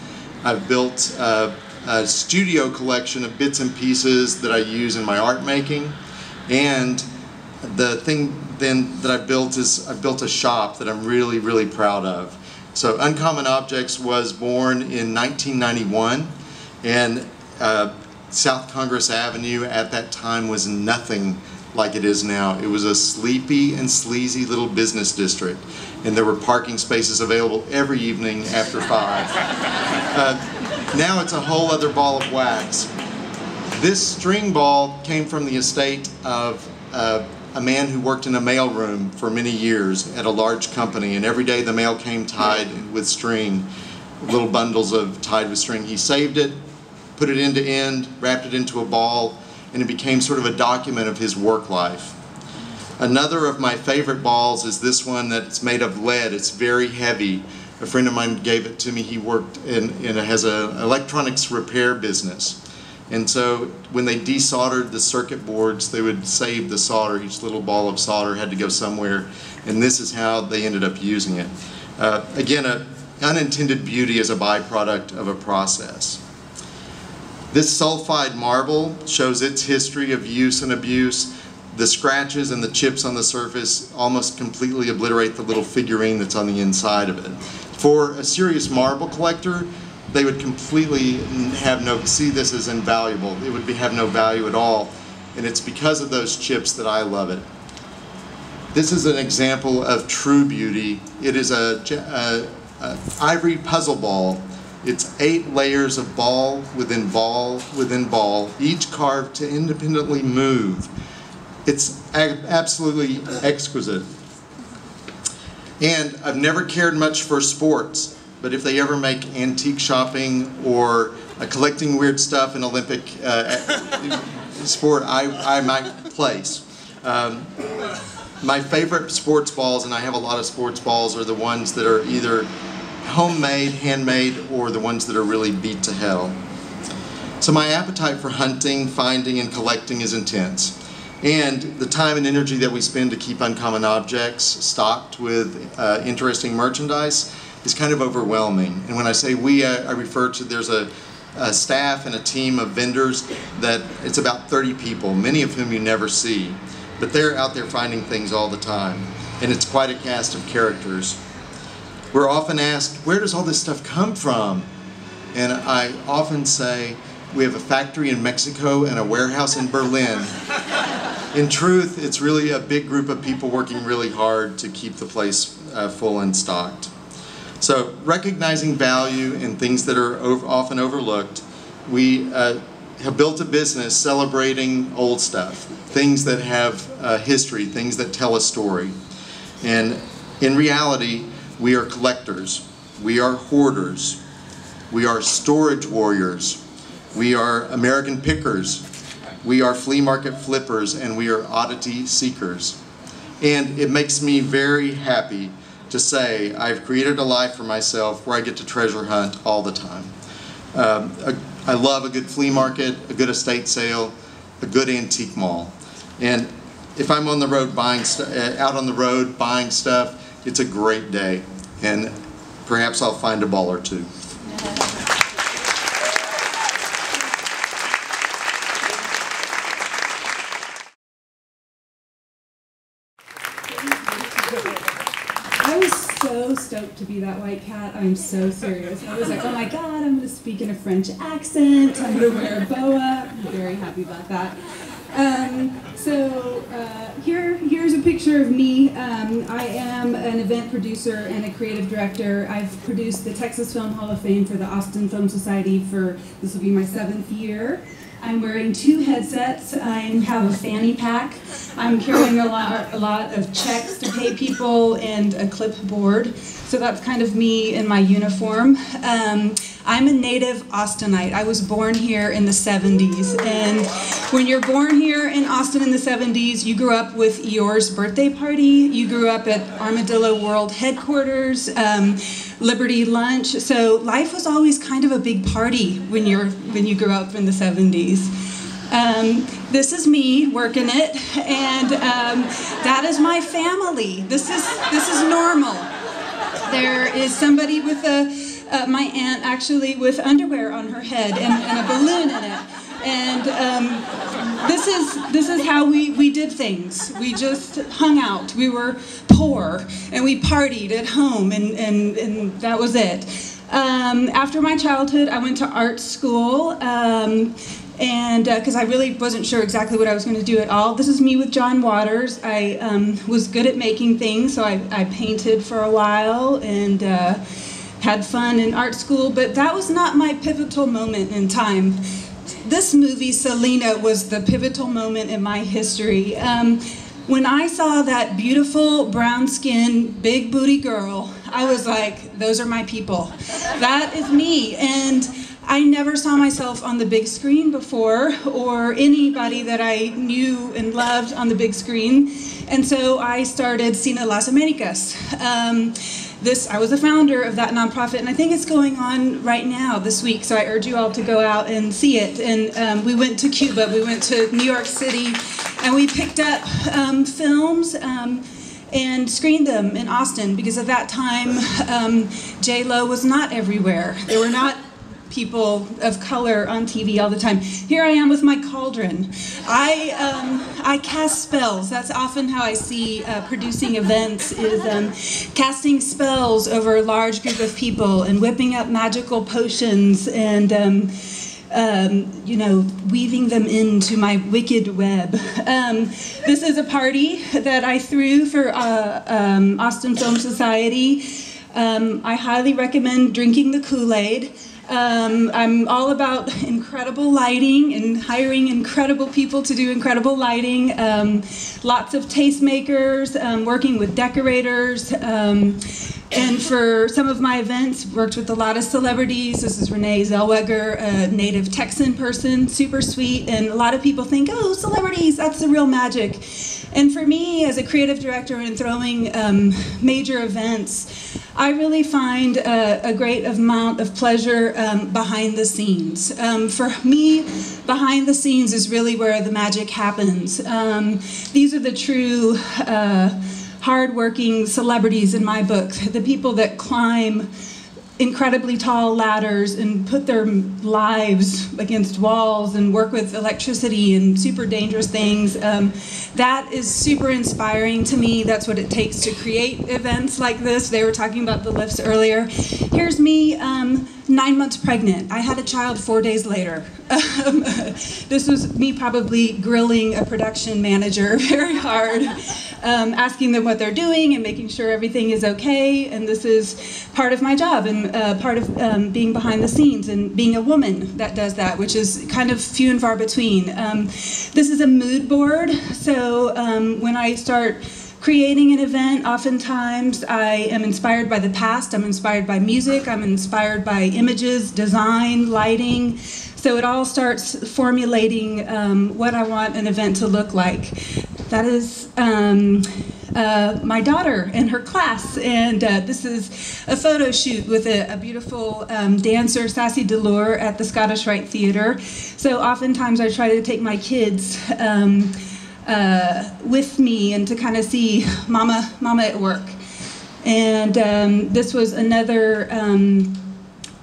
H: I've built a studio collection of bits and pieces that I use in my art making. And the thing then that I've built is I've built a shop that I'm really, really proud of. So Uncommon Objects was born in 1991, and South Congress Avenue at that time was nothing like it is now. It was a sleepy and sleazy little business district, and there were parking spaces available every evening after 5. Now it's a whole other ball of wax. This string ball came from the estate of a man who worked in a mailroom for many years at a large company, and every day the mail came tied with string, little bundles of tied with string. He saved it, put it end to end, wrapped it into a ball, and it became sort of a document of his work life. Another of my favorite balls is this one that's made of lead. It's very heavy. A friend of mine gave it to me. He worked has an electronics repair business. And so when they desoldered the circuit boards, they would save the solder. Each little ball of solder had to go somewhere, and this is how they ended up using it. Again, an unintended beauty as a byproduct of a process. This sulfide marble shows its history of use and abuse. The scratches and the chips on the surface almost completely obliterate the little figurine that's on the inside of it. For a serious marble collector, they would completely see this as invaluable. It would have no value at all, and it's because of those chips that I love it. This is an example of true beauty. It is a ivory puzzle ball. It's 8 layers of ball within ball within ball, each carved to independently move. It's absolutely exquisite. And I've never cared much for sports, but if they ever make antique shopping or collecting weird stuff in Olympic sport, I might place. My favorite sports balls, and I have a lot of sports balls, are the ones that are either homemade, handmade, or the ones that are really beat to hell. So my appetite for hunting, finding, and collecting is intense. And the time and energy that we spend to keep uncommon objects stocked with interesting merchandise is kind of overwhelming. And when I say we, I refer to there's a staff and a team of vendors that it's about 30 people, many of whom you never see. But they're out there finding things all the time. And it's quite a cast of characters. We're often asked, where does all this stuff come from? And I often say, we have a factory in Mexico and a warehouse in Berlin. In truth, it's really a big group of people working really hard to keep the place full and stocked. So recognizing value in things that are often overlooked, we have built a business celebrating old stuff, things that have history, things that tell a story. And in reality, we are collectors, we are hoarders, we are storage warriors, we are American pickers, we are flea market flippers, and we are oddity seekers. And it makes me very happy to say I've created a life for myself where I get to treasure hunt all the time. I love a good flea market, a good estate sale, a good antique mall. And if I'm on the road out on the road buying stuff, it's a great day. And perhaps I'll find a ball or two.
A: I was so stoked to be that white cat. I'm so serious. I was like, oh my god, I'm going to speak in a French accent. I'm going to wear a boa. I'm very happy about that. Here's a picture of me. I am an event producer and a creative director. I've produced the Texas Film Hall of Fame for the Austin Film Society this will be my 7th year. I'm wearing 2 headsets. I have a fanny pack. I'm carrying a lot of checks to pay people and a clipboard. So that's kind of me in my uniform. I'm a native Austinite. I was born here in the 70s. And when you're born here in Austin in the 70s, you grew up with Eeyore's birthday party. You grew up at Armadillo World headquarters, Liberty Lunch. So life was always kind of a big party when you grew up in the 70s. This is me working it, and that is my family. This is normal. There is somebody with my aunt actually with underwear on her head and a balloon in it. And this is how we did things. We just hung out. We were poor and we partied at home, and that was it. After my childhood, I went to art school, and because I really wasn't sure exactly what I was going to do at all. This is me with John Waters. I was good at making things, so I painted for a while and had fun in art school, but that was not my pivotal moment in time.
I: this movie, Selena, was the pivotal moment in my history. When I saw that beautiful, brown-skinned, big booty girl, I was like, those are my people. That is me. And I never saw myself on the big screen before, or anybody that I knew and loved on the big screen. And so I started Cine Las Americas. I was a founder of that nonprofit, and I think it's going on right now this week, so I urge you all to go out and see it. And we went to Cuba, we went to New York City, and we picked up films and screened them in Austin, because at that time, J-Lo was not everywhere. There were not people of color on TV all the time. Here I am with my cauldron. I cast spells. That's often how I see producing events, is casting spells over a large group of people and whipping up magical potions and you know, weaving them into my wicked web. This is a party that I threw for Austin Film Society. I highly recommend drinking the Kool-Aid. I'm all about incredible lighting and hiring incredible people to do incredible lighting. Lots of tastemakers, working with decorators, and for some of my events, worked with a lot of celebrities. This is Renee Zellweger, a native Texan person, super sweet, and a lot of people think, oh, celebrities, that's the real magic. And for me, as a creative director and throwing major events, I really find a great amount of pleasure behind the scenes. For me, behind the scenes is really where the magic happens. These are the true hard-working celebrities in my book, the people that climb incredibly tall ladders and put their lives against walls and work with electricity and super dangerous things. That is super inspiring to me. That's what it takes to create events like this. They were talking about the lifts earlier. Here's me 9 months pregnant. I had a child 4 days later. This was me probably grilling a production manager very hard, asking them what they're doing and making sure everything is okay. And this is part of my job and part of being behind the scenes and being a woman that does that, which is kind of few and far between. This is a mood board. So when I start creating an event, oftentimes I am inspired by the past, I'm inspired by music, I'm inspired by images, design, lighting. So it all starts formulating what I want an event to look like. That is my daughter and her class, and this is a photo shoot with a beautiful dancer, Sassy Delure, at the Scottish Rite Theatre. So oftentimes I try to take my kids with me and to kind of see mama at work. And this was another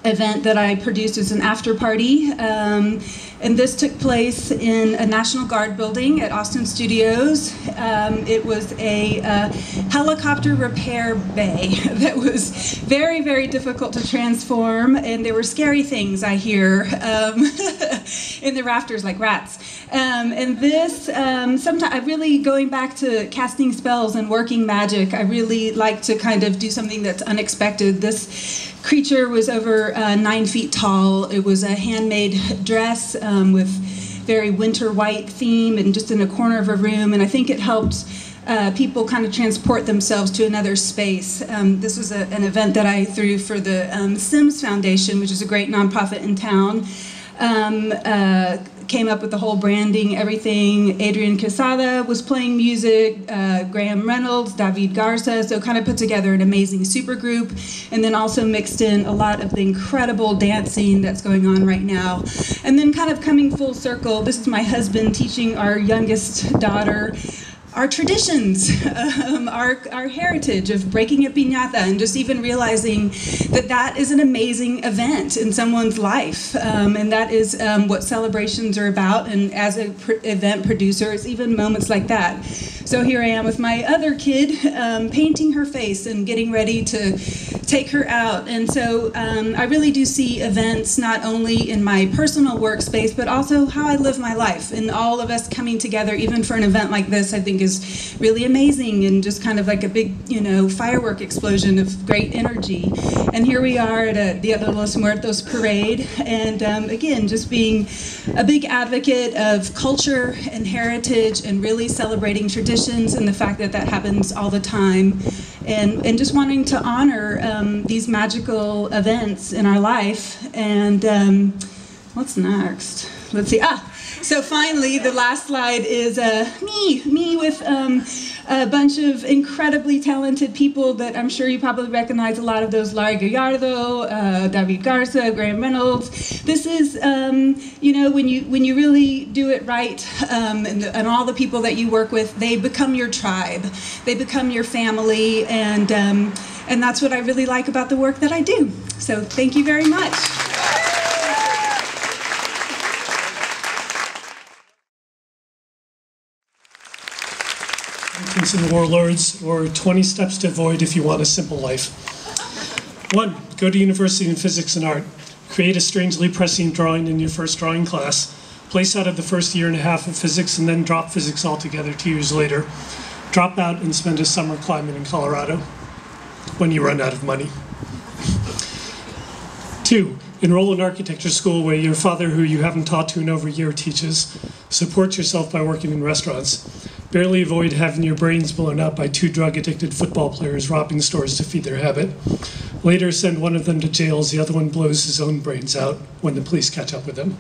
I: event that I produced as an after party. And this took place in a National Guard building at Austin Studios. It was a helicopter repair bay that was very, very difficult to transform, and there were scary things, I hear, in the rafters like rats. And this, sometimes I really, going back to casting spells and working magic, I really like to kind of do something that's unexpected. This creature was over 9 feet tall. It was a handmade dress with very winter white theme and just in a corner of a room, and I think it helped people kind of transport themselves to another space. This was an event that I threw for the Sims Foundation, which is a great nonprofit in town. Came up with the whole branding, everything. Adrian Quesada was playing music, Graham Reynolds, David Garza, so kind of put together an amazing supergroup, and then also mixed in a lot of the incredible dancing that's going on right now. And then kind of coming full circle, this is my husband teaching our youngest daughter our traditions, our heritage of breaking a piñata, and just even realizing that that is an amazing event in someone's life, and that is what celebrations are about. And as an event producer, it's even moments like that. So here I am with my other kid, painting her face and getting ready to take her out. And so I really do see events not only in my personal workspace, but also how I live my life. And all of us coming together, even for an event like this, I think is really amazing and just kind of like a big, firework explosion of great energy. And here we are at a Dia de los Muertos parade. And again, just being a big advocate of culture and heritage and really celebrating traditions and the fact that that happens all the time. And just wanting to honor these magical events in our life. And what's next? Let's see. So finally, the last slide is me with a bunch of incredibly talented people that I'm sure you probably recognize a lot of those. Larry Gallardo, David Garza, Graham Reynolds. This is, when you really do it right, and all the people that you work with, they become your tribe. They become your family, and that's what I really like about the work that I do. So thank you very much.
J: And warlords, or 20 steps to avoid if you want a simple life. 1. Go to university in physics and art. Create a strangely prescient drawing in your first drawing class. Place out of the first year and a half of physics and then drop physics altogether 2 years later. Drop out and spend a summer climbing in Colorado when you run out of money. 2. Enroll in architecture school where your father, who you haven't taught to in over a year, teaches. Support yourself by working in restaurants. Barely avoid having your brains blown up by 2 drug-addicted football players robbing stores to feed their habit. Later, send one of them to jail as the other one blows his own brains out when the police catch up with him.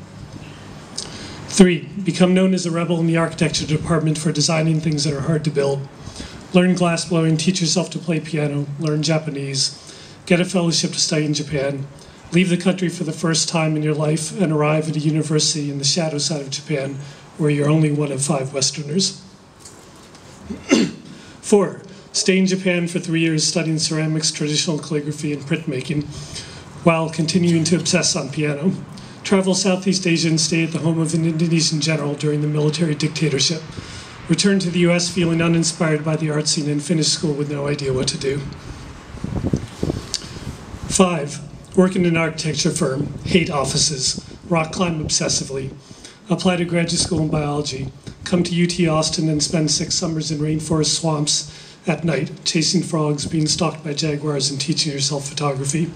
J: 3. Become known as a rebel in the architecture department for designing things that are hard to build. Learn glass blowing, teach yourself to play piano, learn Japanese, get a fellowship to study in Japan, leave the country for the first time in your life, and arrive at a university in the shadow side of Japan where you're only one of 5 Westerners. 4. Stay in Japan for 3 years studying ceramics, traditional calligraphy, and printmaking, while continuing to obsess on piano. Travel Southeast Asia and stay at the home of an Indonesian general during the military dictatorship. Return to the US feeling uninspired by the art scene and finish school with no idea what to do. 5. Work in an architecture firm. Hate offices. Rock climb obsessively. Apply to graduate school in biology. Come to UT Austin and spend 6 summers in rainforest swamps at night, chasing frogs, being stalked by jaguars, and teaching yourself photography.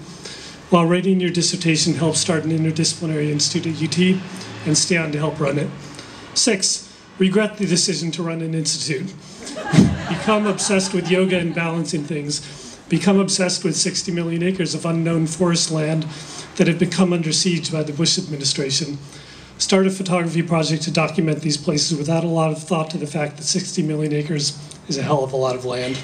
J: While writing your dissertation, help start an interdisciplinary institute at UT and stay on to help run it. 6. Regret the decision to run an institute. Become obsessed with yoga and balancing things. Become obsessed with 60 million acres of unknown forest land that have become under siege by the Bush administration. Start a photography project to document these places without a lot of thought to the fact that 60 million acres is a hell of a lot of land.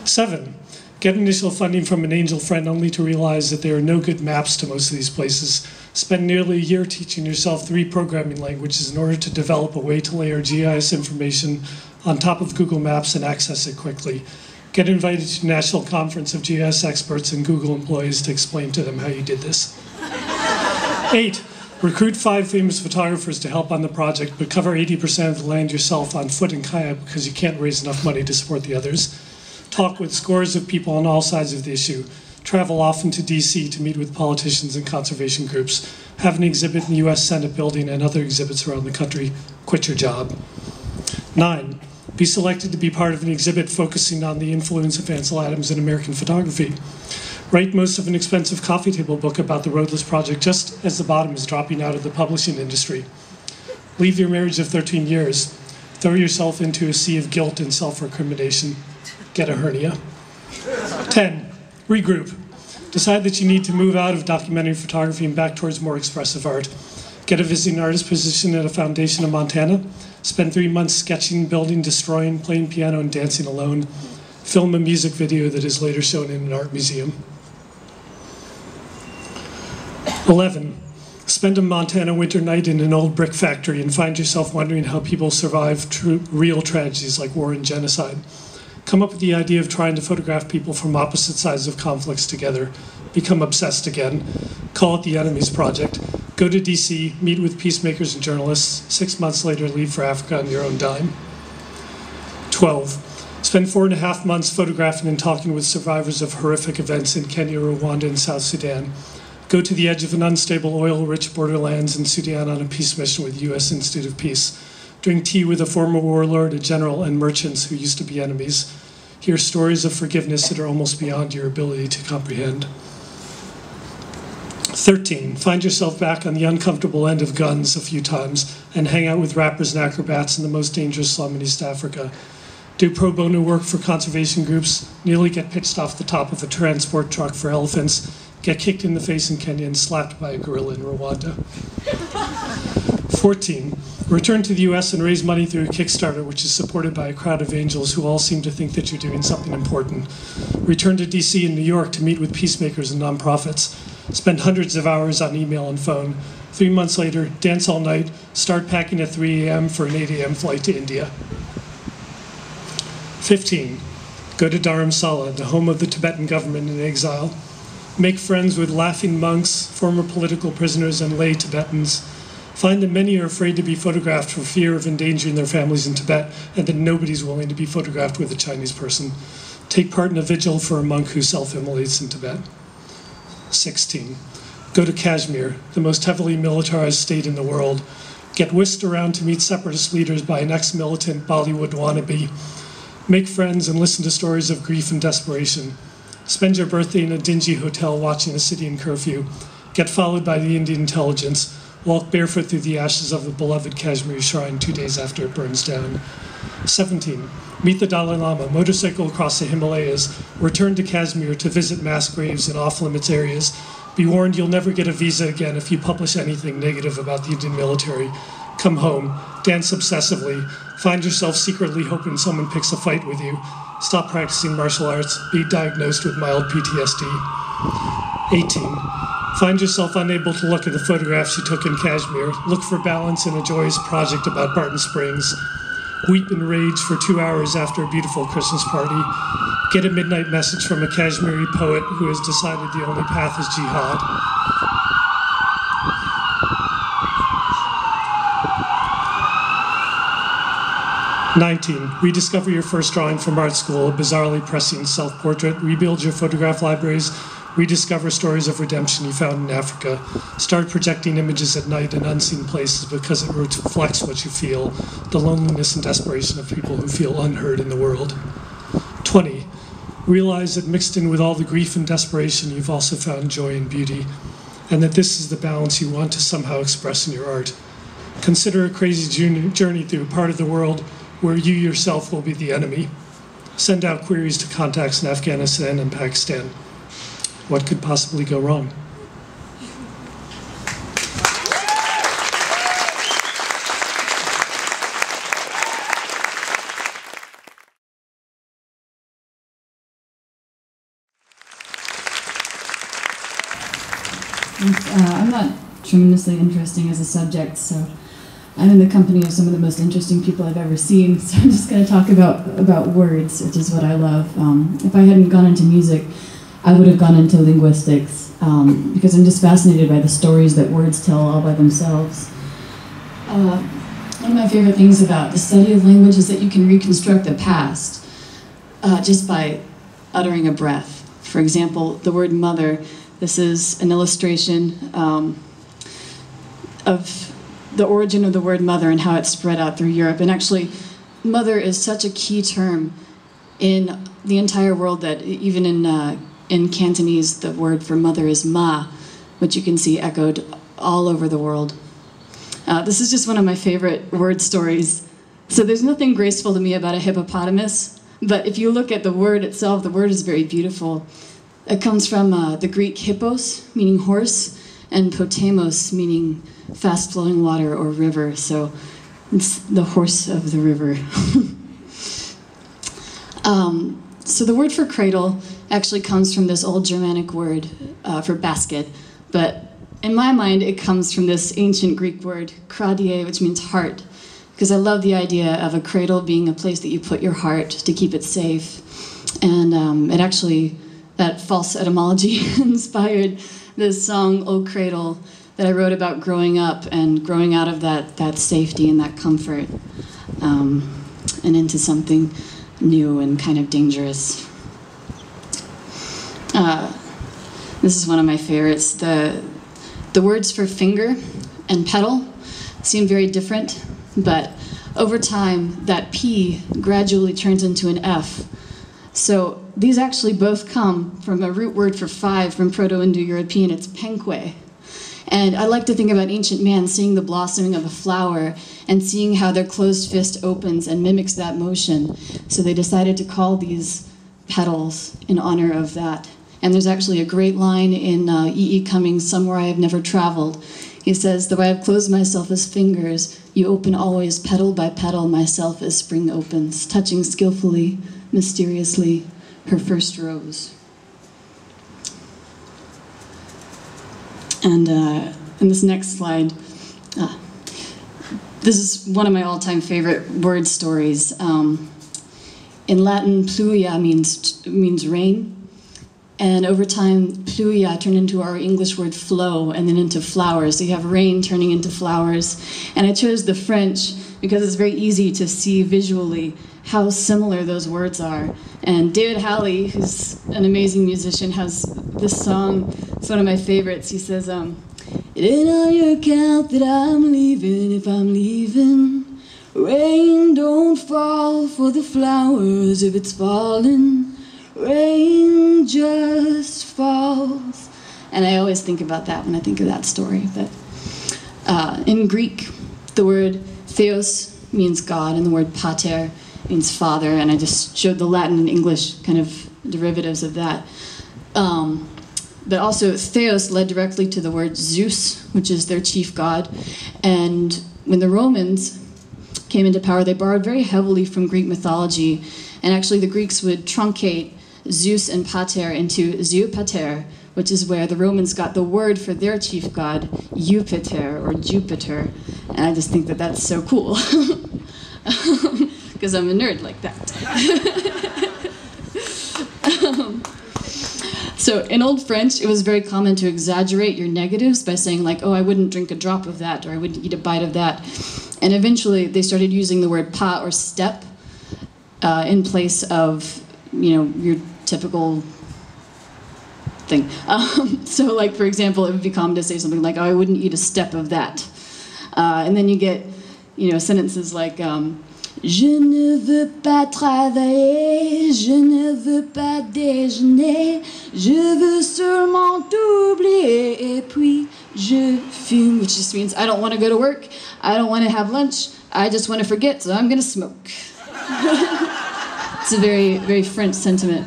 J: 7. Get initial funding from an angel friend only to realize that there are no good maps to most of these places. Spend nearly a year teaching yourself 3 programming languages in order to develop a way to layer GIS information on top of Google Maps and access it quickly. Get invited to a national conference of GIS experts and Google employees to explain to them how you did this. 8. Recruit 5 famous photographers to help on the project, but cover 80% of the land yourself on foot and kayak because you can't raise enough money to support the others. Talk with scores of people on all sides of the issue. Travel often to DC to meet with politicians and conservation groups. Have an exhibit in the US Senate building and other exhibits around the country. Quit your job. 9. Be selected to be part of an exhibit focusing on the influence of Ansel Adams in American photography. Write most of an expensive coffee table book about the Roadless Project just as the bottom is dropping out of the publishing industry. Leave your marriage of 13 years. Throw yourself into a sea of guilt and self-recrimination. Get a hernia. 10. Regroup. Decide that you need to move out of documentary photography and back towards more expressive art. Get a visiting artist position at a foundation in Montana. Spend 3 months sketching, building, destroying, playing piano, and dancing alone. Film a music video that is later shown in an art museum. 11. Spend a Montana winter night in an old brick factory and find yourself wondering how people survive real tragedies like war and genocide. Come up with the idea of trying to photograph people from opposite sides of conflicts together. Become obsessed again. Call it the Enemies Project. Go to DC, meet with peacemakers and journalists. 6 months later, leave for Africa on your own dime. 12. Spend 4.5 months photographing and talking with survivors of horrific events in Kenya, Rwanda, and South Sudan. Go to the edge of an unstable oil-rich borderlands in Sudan on a peace mission with the U.S. Institute of Peace. Drink tea with a former warlord, a general, and merchants who used to be enemies. Hear stories of forgiveness that are almost beyond your ability to comprehend. 13. Find yourself back on the uncomfortable end of guns a few times and hang out with rappers and acrobats in the most dangerous slum in East Africa. Do pro bono work for conservation groups, nearly get pitched off the top of a transport truck for elephants, get kicked in the face in Kenya and slapped by a gorilla in Rwanda. 14. Return to the US and raise money through a Kickstarter, which is supported by a crowd of angels who all seem to think that you're doing something important. Return to DC and New York to meet with peacemakers and nonprofits. Spend hundreds of hours on email and phone. 3 months later, dance all night, start packing at 3 a.m. for an 8 a.m. flight to India. 15. Go to Dharamsala, the home of the Tibetan government in exile. Make friends with laughing monks, former political prisoners, and lay Tibetans. Find that many are afraid to be photographed for fear of endangering their families in Tibet, and that nobody's willing to be photographed with a Chinese person. Take part in a vigil for a monk who self-immolates in Tibet. 16. Go to Kashmir, the most heavily militarized state in the world. Get whisked around to meet separatist leaders by an ex-militant Bollywood wannabe. Make friends and listen to stories of grief and desperation. Spend your birthday in a dingy hotel watching a city in curfew. Get followed by the Indian intelligence. Walk barefoot through the ashes of the beloved Kashmir shrine 2 days after it burns down. 17. Meet the Dalai Lama, motorcycle across the Himalayas. Return to Kashmir to visit mass graves in off-limits areas. Be warned you'll never get a visa again if you publish anything negative about the Indian military. Come home, dance obsessively, find yourself secretly hoping someone picks a fight with you. Stop practicing martial arts, be diagnosed with mild PTSD. 18. Find yourself unable to look at the photographs you took in Kashmir. Look for balance in a joyous project about Barton Springs. Weep and rage for 2 hours after a beautiful Christmas party. Get a midnight message from a Kashmiri poet who has decided the only path is jihad. 19. Rediscover your first drawing from art school, a bizarrely prescient self-portrait. Rebuild your photograph libraries. Rediscover stories of redemption you found in Africa. Start projecting images at night in unseen places because it reflects what you feel, the loneliness and desperation of people who feel unheard in the world. 20. Realize that mixed in with all the grief and desperation, you've also found joy and beauty, and that this is the balance you want to somehow express in your art. Consider a crazy journey through a part of the world where you yourself will be the enemy. Send out queries to contacts in Afghanistan and Pakistan. What could possibly go wrong?
A: I'm not tremendously interesting as a subject, so I'm in the company of some of the most interesting people I've ever seen, so I'm just going to talk about words, which is what I love. If I hadn't gone into music, I would have gone into linguistics, because I'm just fascinated by the stories that words tell all by themselves. One of my favorite things about the study of language is that you can reconstruct the past just by uttering a breath. For example, the word mother, this is an illustration of the origin of the word mother and how it spread out through Europe. And actually, mother is such a key term in the entire world that even in Cantonese, the word for mother is ma, which you can see echoed all over the world. This is just one of my favorite word stories. So there's nothing graceful to me about a hippopotamus, but if you look at the word itself, the word is very beautiful. It comes from the Greek hippos, meaning horse, and potamos, meaning fast-flowing water or river. So it's the horse of the river. So the word for cradle actually comes from this old Germanic word for basket, but in my mind it comes from this ancient Greek word kradie, which means heart, because I love the idea of a cradle being a place that you put your heart to keep it safe. And it actually, that false etymology inspired this song, "O Cradle," that I wrote about growing up and growing out of that safety and that comfort. and into something new and kind of dangerous. This is one of my favorites. The words for finger and petal seem very different, but over time, that P gradually turns into an F. So these actually both come from a root word for five from Proto-Indo-European. It's penque. And I like to think about ancient man seeing the blossoming of a flower and seeing how their closed fist opens and mimics that motion. So they decided to call these petals in honor of that. And there's actually a great line in E.E. Cummings' Somewhere I Have Never Traveled. He says, though I have closed myself as fingers, you open always petal by petal myself as spring opens, touching skillfully, mysteriously, her first rose. And in this next slide, this is one of my all-time favorite word stories. In Latin, pluvia means rain. And over time, pluvia turned into our English word flow and then into flowers. So you have rain turning into flowers. And I chose the French because it's very easy to see visually how similar those words are. And David Halley, who's an amazing musician, has this song. It's one of my favorites. He says, it ain't on your account that I'm leaving if I'm leaving. Rain don't fall for the flowers if it's falling. Rain just falls. And I always think about that when I think of that story. But in Greek, the word theos means God, and the word pater means father, and I just showed the Latin and English kind of derivatives of that. But also theos led directly to the word Zeus, which is their chief god. And when the Romans came into power, they borrowed very heavily from Greek mythology, and actually the Greeks would truncate Zeus and Pater into Zeupater, which is where the Romans got the word for their chief god, Jupiter or Jupiter. And I just think that that's so cool, because I'm a nerd like that. So in Old French, it was very common to exaggerate your negatives by saying like, oh, I wouldn't drink a drop of that, or I wouldn't eat a bite of that. And eventually they started using the word pas or step in place of, your typical thing. So like, for example, it would be common to say something like, oh, I wouldn't eat a step of that. And then you get, sentences like, je ne veux pas travailler, je ne veux pas déjeuner, je veux seulement t'oublier, et puis je fume, which just means I don't want to go to work, I don't want to have lunch, I just want to forget, so I'm going to smoke. It's a very, very French sentiment.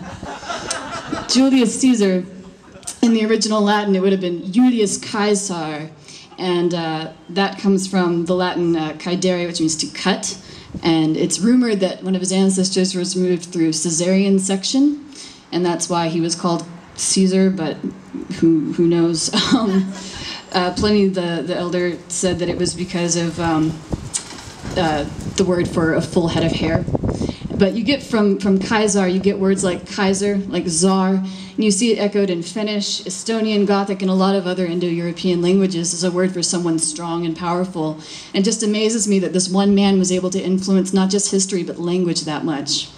A: Julius Caesar, in the original Latin, it would have been Julius Caesar, and that comes from the Latin caedere, which means to cut, and it's rumored that one of his ancestors was moved through cesarean section, and that's why he was called Caesar, but who knows? Pliny the Elder said that it was because of the word for a full head of hair. But you get from Kaiser, you get words like Kaiser, like Tsar, and you see it echoed in Finnish, Estonian, Gothic, and a lot of other Indo-European languages as a word for someone strong and powerful. And it just amazes me that this one man was able to influence not just history, but language that much.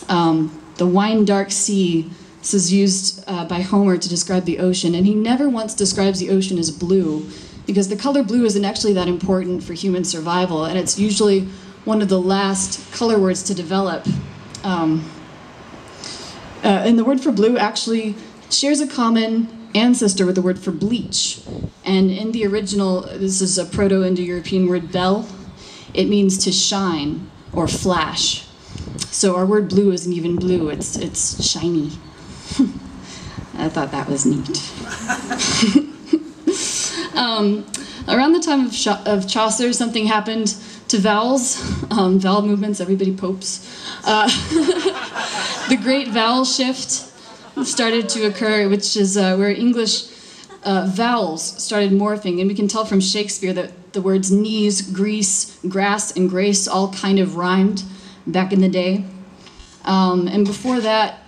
A: The wine dark sea is used by Homer to describe the ocean, and he never once describes the ocean as blue, because the color blue isn't actually that important for human survival, and it's usually one of the last color words to develop. And the word for blue actually shares a common ancestor with the word for bleach. And in the original, this is a Proto-Indo-European word, bel. It means to shine or flash. So our word blue isn't even blue, it's shiny. I thought that was neat. Around the time of Chaucer, something happened to vowels, vowel movements, everybody popes. The great vowel shift started to occur, which is where English vowels started morphing, and we can tell from Shakespeare that the words knees, grease, grass, and grace all kind of rhymed back in the day. And before that,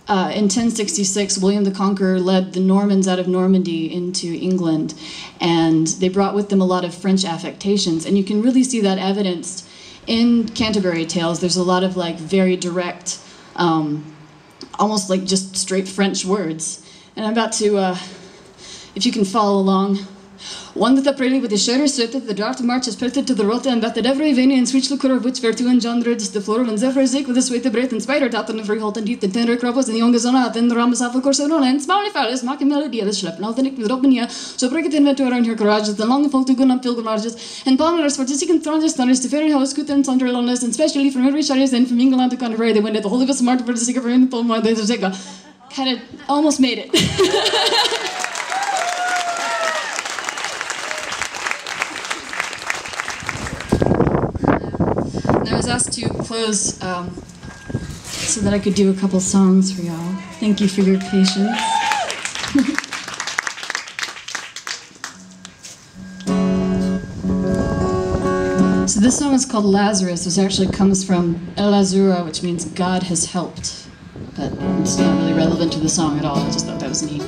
A: in 1066, William the Conqueror led the Normans out of Normandy into England, and they brought with them a lot of French affectations, and you can really see that evidenced in Canterbury Tales, there's a lot of like very direct, almost like just straight French words. And I'm about to, if you can follow along. One that apparently with the shutter suited, the draft march is printed to the rota and that the every vein and switch liquor of which vertu engendered the floor and zephyr zik with the sweet breath and spider tap and every halt and teeth and tender croppers and the young zona then the ramas of course on and smally fellas making melody the schlep now the nick with open here so break it in to around her garages the long folk to go on pilgrimages and palmers for seeking thronges thunders to fairy house scooter and sunderlanders and especially from every shires and from England to Canterbury they went at the holy of smart for the sick of in the more there's a kind of almost made it. I was asked to close so that I could do a couple songs for y'all. Thank you for your patience. So this song is called Lazarus, which actually comes from El Azura, which means God has helped. But it's not really relevant to the song at all, I just thought that was neat.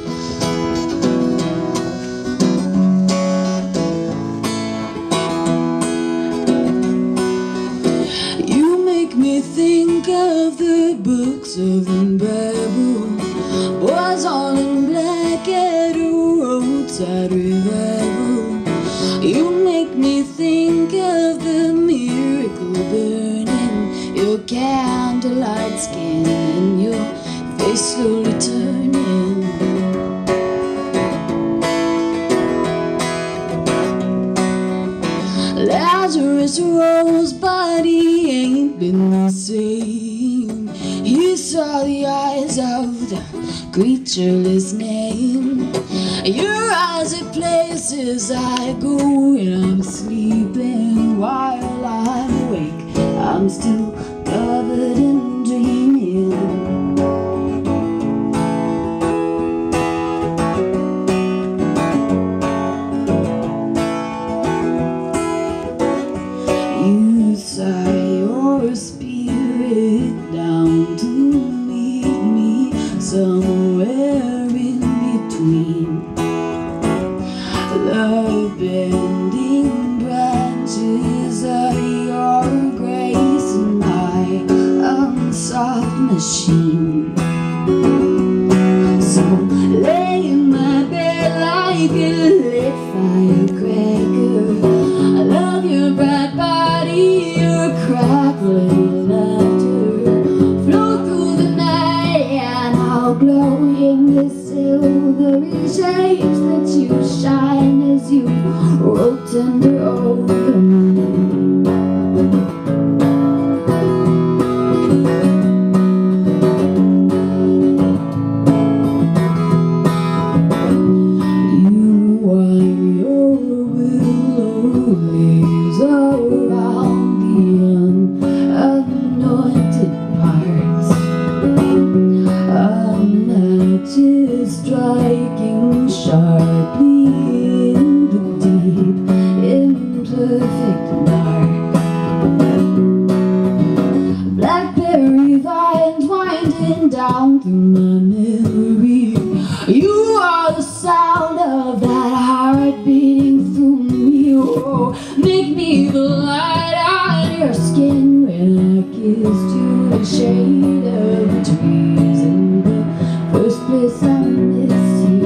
A: Me think of the books of the Bible, boys all in black at a roadside revival. You make me think of the miracle burning, your candlelight skin and your face slowly turning. Lazarus rose, but he ain't been the same. He saw the eyes of the creatureless name. Your eyes are places I go when I'm sleeping. While I'm awake, I'm still covered in dreaming. You sigh your spirit down to meet me somewhere in between the bending branches of your grace and my unsolved machine. So lay in my bed like a lit firecracker. I love your bright body, your crackling laughter. Flow through the night and I'll glow in the silvery shapes that you shine as you roll tender over me. You wind your willow leaves around the unanointed parts. A match striking sharply in the deep, imperfect dark. Blackberry vines winding down through my memory. You are the sound of that heart beating through me. Oh, make me the light on your skin when I kissed you, the shade of the trees in the first place I miss you.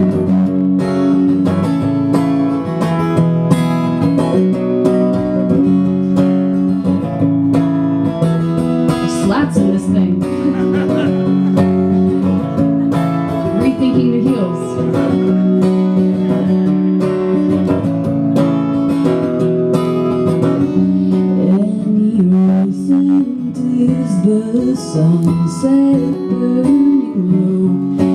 A: There's slats in this thing. Rethinking the heels. Innocent is the sunset burning low.